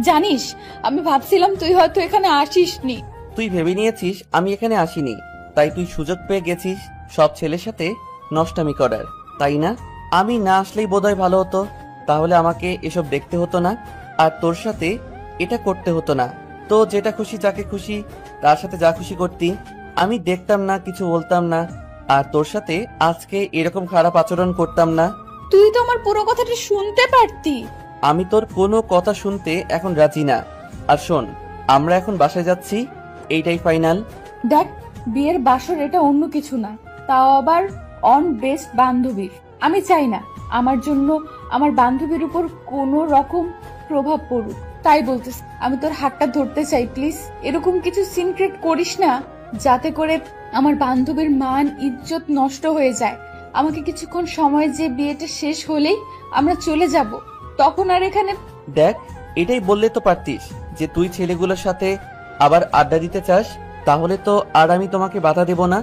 জানিস, আমি ভাবছিলাম তুই হয়তো এখানে আসিসনি। তুই ভেবে নিয়েছিস আমি এখানে আসিনি, তাই তুই সুযোগ পেয়ে গেছিস সব ছেলের সাথে নষ্টামি করার, তাই না? আমি না আসলেই বোধহয় ভালো হতো, তাহলে আমাকে এসব দেখতে হতো না, আর তোর সাথে এটা করতে হতো না। তো যেটা খুশি যাকে খুশি তার সাথে যা খুশি করতি, আমি দেখতাম না, কিছু বলতাম না, আর তোর সাথে আজকে এরকম খারাপ আচরণ করতাম না। তুই তো আমার পুরো কথাটা শুনতে পারতি। আমি তোর কোনো কথা শুনতে এখন রাজি না। আর শোন, আমরা এখন বাসায় যাচ্ছি, এইটাই ফাইনাল। দেখ, বিয়ের বাসর এটা অন্য কিছু না, তাও আবার অন বেস্ট বান্ধবীর। আমি চাই না আমার জন্য আমার বান্ধবীর উপর কোনো রকম প্রভাব পড়ুক, তাই বলতেছি আমি তোর হাতটা ধরতে চাই, প্লিজ। এরকম কিছু সিনক্রেট করিস না যাতে করে আমার বান্ধবীর মান ইজ্জত নষ্ট হয়ে যায়। আমাকে কিছুক্ষণ সময়, যে বিয়েটা শেষ হলেই আমরা চলে যাব, তখন আর এখানে। দেখ, এটাই বললে তো পারতিস যে তুই ছেলেগুলোর সাথে আবার আড্ডা দিতে চাস, তাহলে তো আর আমি তোমাকে বাধা দেব না।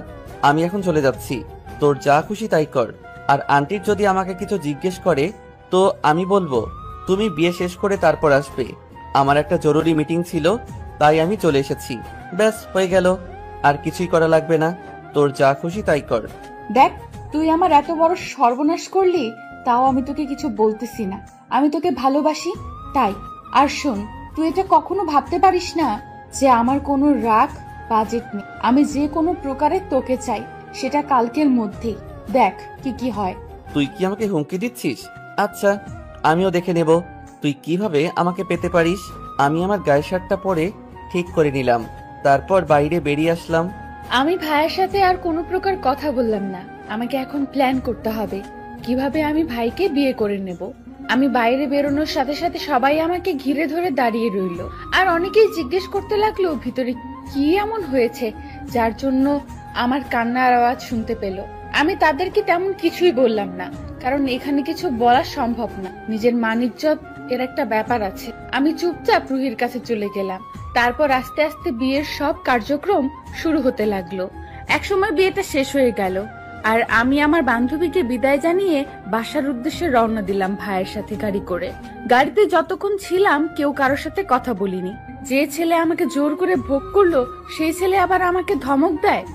আমি এখন চলে যাচ্ছি, তোর যা খুশি তাই কর। আর আন্টির যদি আমাকে কিছু জিজ্ঞেস করে তো আমি বলবো তুমি বিয়ে শেষ করে তারপর আসবে। আমার একটা জরুরি মিটিং ছিল, তাই আমি চলে এসেছি। ব্যাস, হয়ে গেল, আর কিছুই করা লাগবে না। তোর যা খুশি তাই কর। দেখ, তুই আমার এত বড় সর্বনাশ করলি, তাও আমি তোকে কিছু বলতেছি না। আমি তোকে ভালোবাসি, তাই। আর শোন, তুই এটা কখনো ভাবতে পারিস না যে আমার কোনো রাগ বাজেট নেই। আমি যে কোনো প্রকারে তোকে চাই, সেটা কালকের মধ্যেই। দেখ কি কি হয়। তুই কি আমাকে হুমকি দিচ্ছিস? আচ্ছা, আমিও দেখে নেব তুই কিভাবে আমাকে পেতে পারিস। আমি আমার গায়ের শার্টটা পরে ঠিক করে নিলাম, তারপর বাইরে বেরিয়ে আসলাম। আমি ভাইয়ের সাথে আর কোনো প্রকার কথা বললাম না। আমাকে এখন প্ল্যান করতে হবে কিভাবে আমি ভাইকে বিয়ে করে নেব। আমি বাইরে বেরোনোর সাথে সাথে সবাই আমাকে ঘিরে ধরে দাঁড়িয়ে রইল, আর অনেকেই জিজ্ঞেস করতে লাগলো ভিতরে কি এমন হয়েছে যার জন্য আমার কান্নার আওয়াজ শুনতে পেল। আমি তাদেরকে তেমন কিছুই বললাম না, কারণ এখানে কিছু বলা সম্ভব না। নিজের মান ইজ্জত এর একটা ব্যাপার আছে। আমি চুপচাপ রুহির কাছে চলে গেলাম। তারপর আস্তে আস্তে বিয়ের সব কার্যক্রম শুরু হতে লাগলো। একসময় বিয়েটা শেষ হয়ে গেল, আর আমি আমার বান্ধবীকে বিদায় জানিয়ে বাসার উদ্দেশ্যে রওনা দিলাম ভাইয়ের সাথে গাড়ি করে। গাড়িতে যতক্ষণ ছিলাম কেউ কারোর সাথে কথা বলিনি। যে ছেলে আমাকে জোর করে ভোগ করলো, সেই ছেলে আবার আমাকে ধমক দেয়,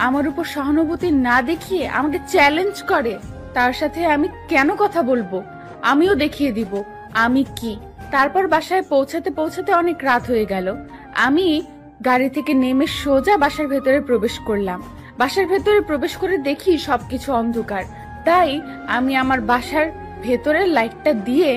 আমার উপর সহানুভূতি না দেখিয়ে আমাকে চ্যালেঞ্জ করে। তার সাথে আমি কেন কথা বলবো? আমিও দেখিয়ে দিব আমি কি। তারপর বাসায় পৌঁছাতে পৌঁছাতে অনেক রাত হয়ে গেল। আমি গাড়ি থেকে নেমে সোজা বাসার ভেতরে প্রবেশ করলাম। বাসার ভেতরে প্রবেশ করে দেখি সবকিছু অন্ধকার, তাই আমি আমার বাসার ভেতরের লাইটটা দিয়ে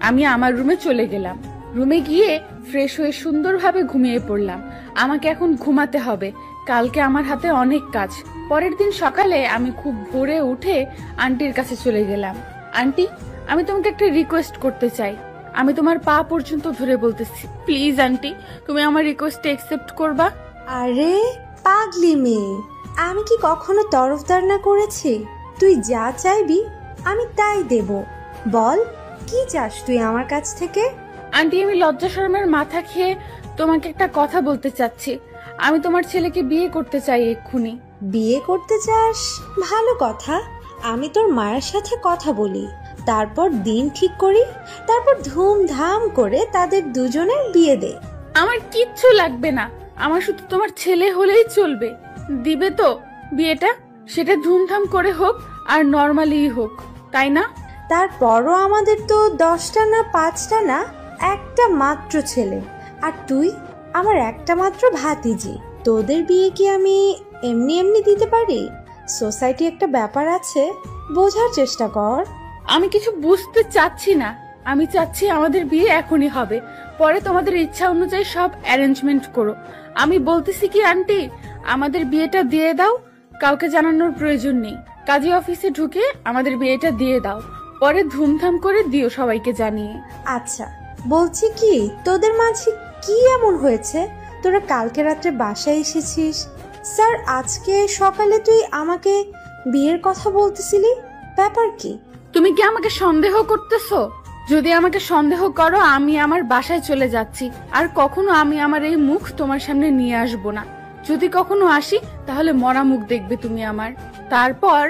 আমি আমার রুমে চলে গেলাম। রুমে গিয়ে ফ্রেশ হয়ে সুন্দরভাবে ঘুমিয়ে পড়লাম। আমাকে এখন ঘুমাতে হবে, কালকে আমার হাতে অনেক কাজ। পরের দিন সকালে আমি খুব ভোরে উঠে আন্টির কাছে চলে গেলাম। আন্টি, আমি তোমাকে একটা রিকোয়েস্ট করতে চাই। আমি তোমার পা পর্যন্ত ধরে বলতেছি, প্লিজ আন্টি, তুমি আমার রিকোয়েস্ট অ্যাকসেপ্ট করবা? আরে পাগলি মেয়ে, আমি কি কখনো তরফদার না করেছি? তুই যা চাইবি আমি তাই দেব। বল, কি চাস তুই আমার কাছ থেকে? আন্টি, আমি লজ্জা শরমের মাথা খেয়ে তোমাকে একটা কথা বলতে চাচ্ছি। আমি তোমার ছেলেকে বিয়ে করতে চাই এক্ষুনি। বিয়ে করতে চাস? ভালো কথা। আমি তোর মায়ের সাথে কথা বলি, তারপর দিন ঠিক করি, তারপর ধুমধাম করে তাদের দুজনের বিয়ে দে। আমার কিচ্ছু লাগবে না, আমার শুধু তোমার ছেলে হলেই চলবে। দিবে তো বিয়েটা? সেটা ধুমধাম করে হোক আর নর্মালি হোক, তাই না? তারপরও আমাদের তো 10টা না 5টা না, একটা মাত্র ছেলে, আর তুই আমার একটা মাত্র ভাতিজি। তোদের বিয়ে কি আমি এমনি এমনি দিতে পারি? সোসাইটি একটা ব্যাপার আছে, বোঝার চেষ্টা কর। আমি কিছু বুঝতে চাচ্ছি না। আমি চাচ্ছি আমাদের বিয়ে এখনই হবে, পরে তোমাদের ইচ্ছা অনুযায়ী সব অ্যারেঞ্জমেন্ট করো। আমি বলতেছি কি আন্টি, আমাদের বিয়েটা দিয়ে দাও, কাউকে জানানোর প্রয়োজন নেই। কাজী অফিসে ঢুকে আমাদের বিয়েটা দিয়ে দাও, পরে ধুমধাম করে দিও সবাইকে জানিয়ে। আচ্ছা, বলছি কি, তোদের মাঝে কি এমন হয়েছে তোরা কালকে রাত্রে বাসায় এসেছিস। স্যার আজকে সকালে তুই আমাকে বিয়ের কথা বলতেছিলি, ব্যাপার কি? তুমি কি আমাকে সন্দেহ করতেছো? যদি আমাকে সন্দেহ করো আমি আমার বাসায় চলে যাচ্ছি, আর কখনো আমি আমার এই মুখ তোমার সামনে নিয়ে আসবো না। যদি কখনো আসি তাহলে মরা মুখ দেখবে তুমি আমার। তারপর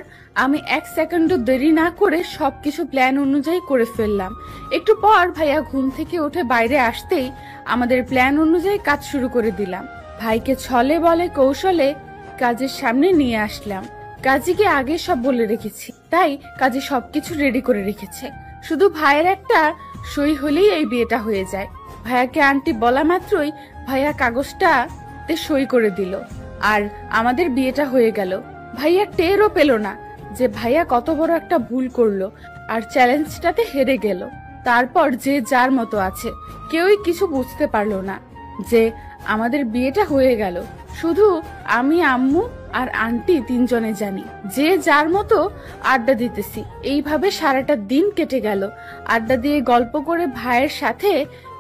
আমি 1 সেকেন্ডও দেরি না করে সবকিছু প্ল্যান অনুযায়ী করে ফেললাম। একটু পর ভাইয়া ঘুম থেকে উঠে বাইরে আসতেই আমাদের প্ল্যান অনুযায়ী কাজ শুরু করে দিলাম। ভাইকে ছলে বলে কৌশলে কাজের সামনে নিয়ে আসলাম। কাজীকে আগে সব বলে রেখেছি, তাই কাজী সবকিছু রেডি করে রেখেছে। শুধু ভাইয়ের একটা সই হলেই এই বিয়েটা হয়ে যায়। ভাইয়াকে আন্টি বলা মাত্রই ভাইয়া কাগজটাতে সই করে দিল, আর আমাদের বিয়েটা হয়ে গেল। ভাইয়া টেরও পেল না যে ভাইয়া কত বড় একটা ভুল করলো, আর চ্যালেঞ্জটাতে হেরে গেল। তারপর যে যার মতো আছে, কেউই কিছু বুঝতে পারলো না যে আমাদের বিয়েটা হয়ে গেল। শুধু আমি, আম্মু আর আন্টি 3 জনে জানি। যে যার মতো আড্ডা দিতেছি। এইভাবে সারাটা দিন কেটে গেল। আড্ডা দিয়ে গল্প করে ভাইয়ের সাথে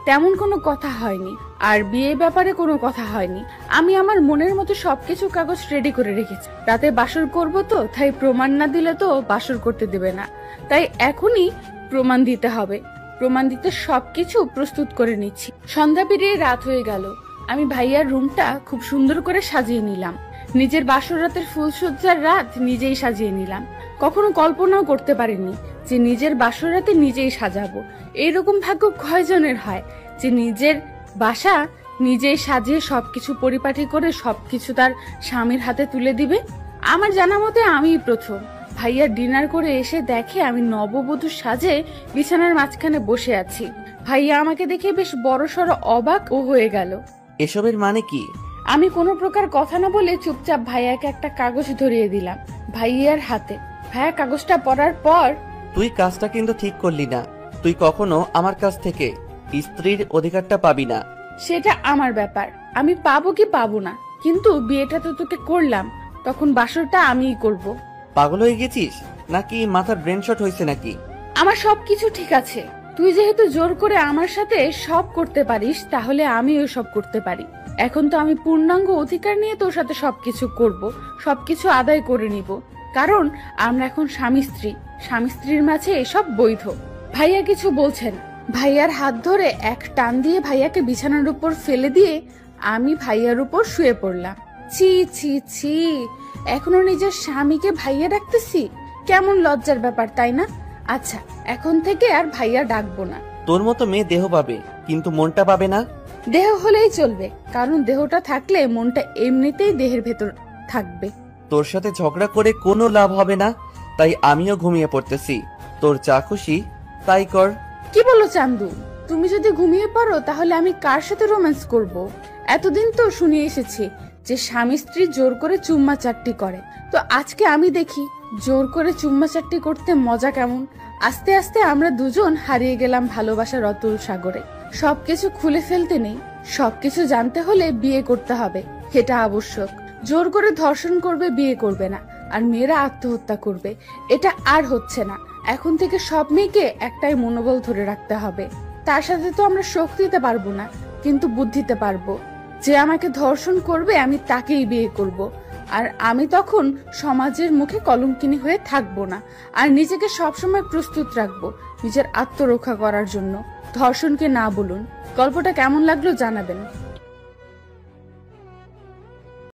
তেমন কোনো কথা হয়নি, আর বিয়ে ব্যাপারে কোনো কথা হয়নি। আমি আমার মনের মতো সবকিছু কাগজ রেডি করে রেখেছি। রাতে বাসর করব তো, তাই প্রমাণ না দিলে তো বাসর করতে দেবে না, তাই এখনই প্রমাণ দিতে হবে। প্রমাণ দিতে সবকিছু প্রস্তুত করে নিচ্ছি। সন্ধ্যা পেরিয়ে রাত হয়ে গেল। আমি ভাইয়ার রুমটা খুব সুন্দর করে সাজিয়ে নিলাম। নিজের বাসর রাতের ফুলসজ্জার রাত নিজেই সাজিয়ে নিলাম। কখনো কল্পনাও করতে পারিনি যে নিজের বাসর রাতে নিজেই সাজাবো। এইরকম ভাগ্য কয়জনের হয় যে নিজের বাসা নিজেই সাজিয়ে সবকিছু পরিপাটি করে সবকিছু তার স্বামীর হাতে তুলে দিবে? আমার জানা মতে আমিই প্রথম। ভাইয়া ডিনার করে এসে দেখে আমি নববধূ সাজে বিছানার মাঝখানে বসে আছি। ভাইয়া আমাকে দেখে বেশ বড়সড় অবাক ও হয়ে গেল। এসবের মানে কি? আমি কোনো প্রকার কথা না বলে চুপচাপ ভাইয়াকে একটা কাগজ ধরিয়ে দিলাম ভাইয়ার হাতে। ভাইয়া কাগজটা পড়ার পর, তুই কাজটা কিন্তু ঠিক করলি না। তুই কখনো আমার কাছ থেকে স্ত্রীর অধিকারটা পাবি না। সেটা আমার ব্যাপার, আমি পাবো কি পাবো না, কিন্তু বিয়েটা তো তোকে করলাম, তখন বাসরটা আমিই করব। পাগল হয়ে গেছিস নাকি মাথার ব্রেন শট হয়েছে নাকি? আমার সবকিছু ঠিক আছে। তুই যেহেতু জোর করে আমার সাথে সব করতে পারিস, তাহলে আমিও সব করতে পারি। এখন তো আমি পূর্ণাঙ্গ অধিকার নিয়ে তোর সাথে সবকিছু করব, সবকিছু আদায় করে নিব। কারণ আমরা এখন স্বামী স্ত্রী, স্বামী স্ত্রীর মাঝে এসব বৈধ। ভাইয়া কিছু বলছেন। ভাইয়ার হাত ধরে এক টান দিয়ে ভাইয়াকে বিছানার উপর ফেলে দিয়ে আমি ভাইয়ার উপর শুয়ে পড়লাম। ছি ছি ছি, এখনো নিজের স্বামীকে ভাইয়া ডাকতেছি, কেমন লজ্জার ব্যাপার, তাই না? আচ্ছা, এখন থেকে আর ভাইয়া ডাকবো না। তোর মতো মেয়ে দেহ পাবে, কিন্তু মনটা পাবে না। দেহ হলেই চলবে, কারণ দেহটা থাকলে মনটা এমনিতেই দেহের ভেতর থাকবে। তোর সাথে ঝগড়া করে কোনো লাভ হবে না, তাই আমিও ঘুমিয়ে পড়তেছি। তোর যা খুশি তাই কর। কি বলো চান্দু? তুমি যদি ঘুমিয়ে পড়ো তাহলে আমি কার সাথে রোম্যান্স করব? এতদিন তো শুনে এসেছি যে স্বামী স্ত্রী জোর করে চুম্মা চাট্টি করে, তো আজকে আমি দেখি জোর করে চুম্মা চাট্টি করতে মজা কেমন। আস্তে আস্তে আমরা দুজন হারিয়ে গেলাম ভালোবাসার অতুল সাগরে। সবকিছু খুলে ফেলতে নেই, সবকিছু জানতে হলে বিয়ে করতে হবে, এটা আবশ্যক। জোর করে ধর্ষণ করবে, বিয়ে করবে না, আর মেয়েরা আত্মহত্যা করবে, এটা আর হচ্ছে না। এখন থেকে সব মেয়েকে একটাই মনোবল ধরে রাখতে হবে। তার সাথে তো আমরা শক্তি দিতে পারবো না, কিন্তু বুদ্ধিতে পারবো। যে আমাকে ধর্ষণ করবে আমি তাকেই বিয়ে করব, আর আমি তখন সমাজের মুখে কলঙ্কিনী হয়ে থাকবো না, আর নিজেকে সবসময় প্রস্তুত রাখবো নিজের আত্মরক্ষা করার জন্য। ধর্ষণকে না বলুন। গল্পটা কেমন লাগলো জানাবেন।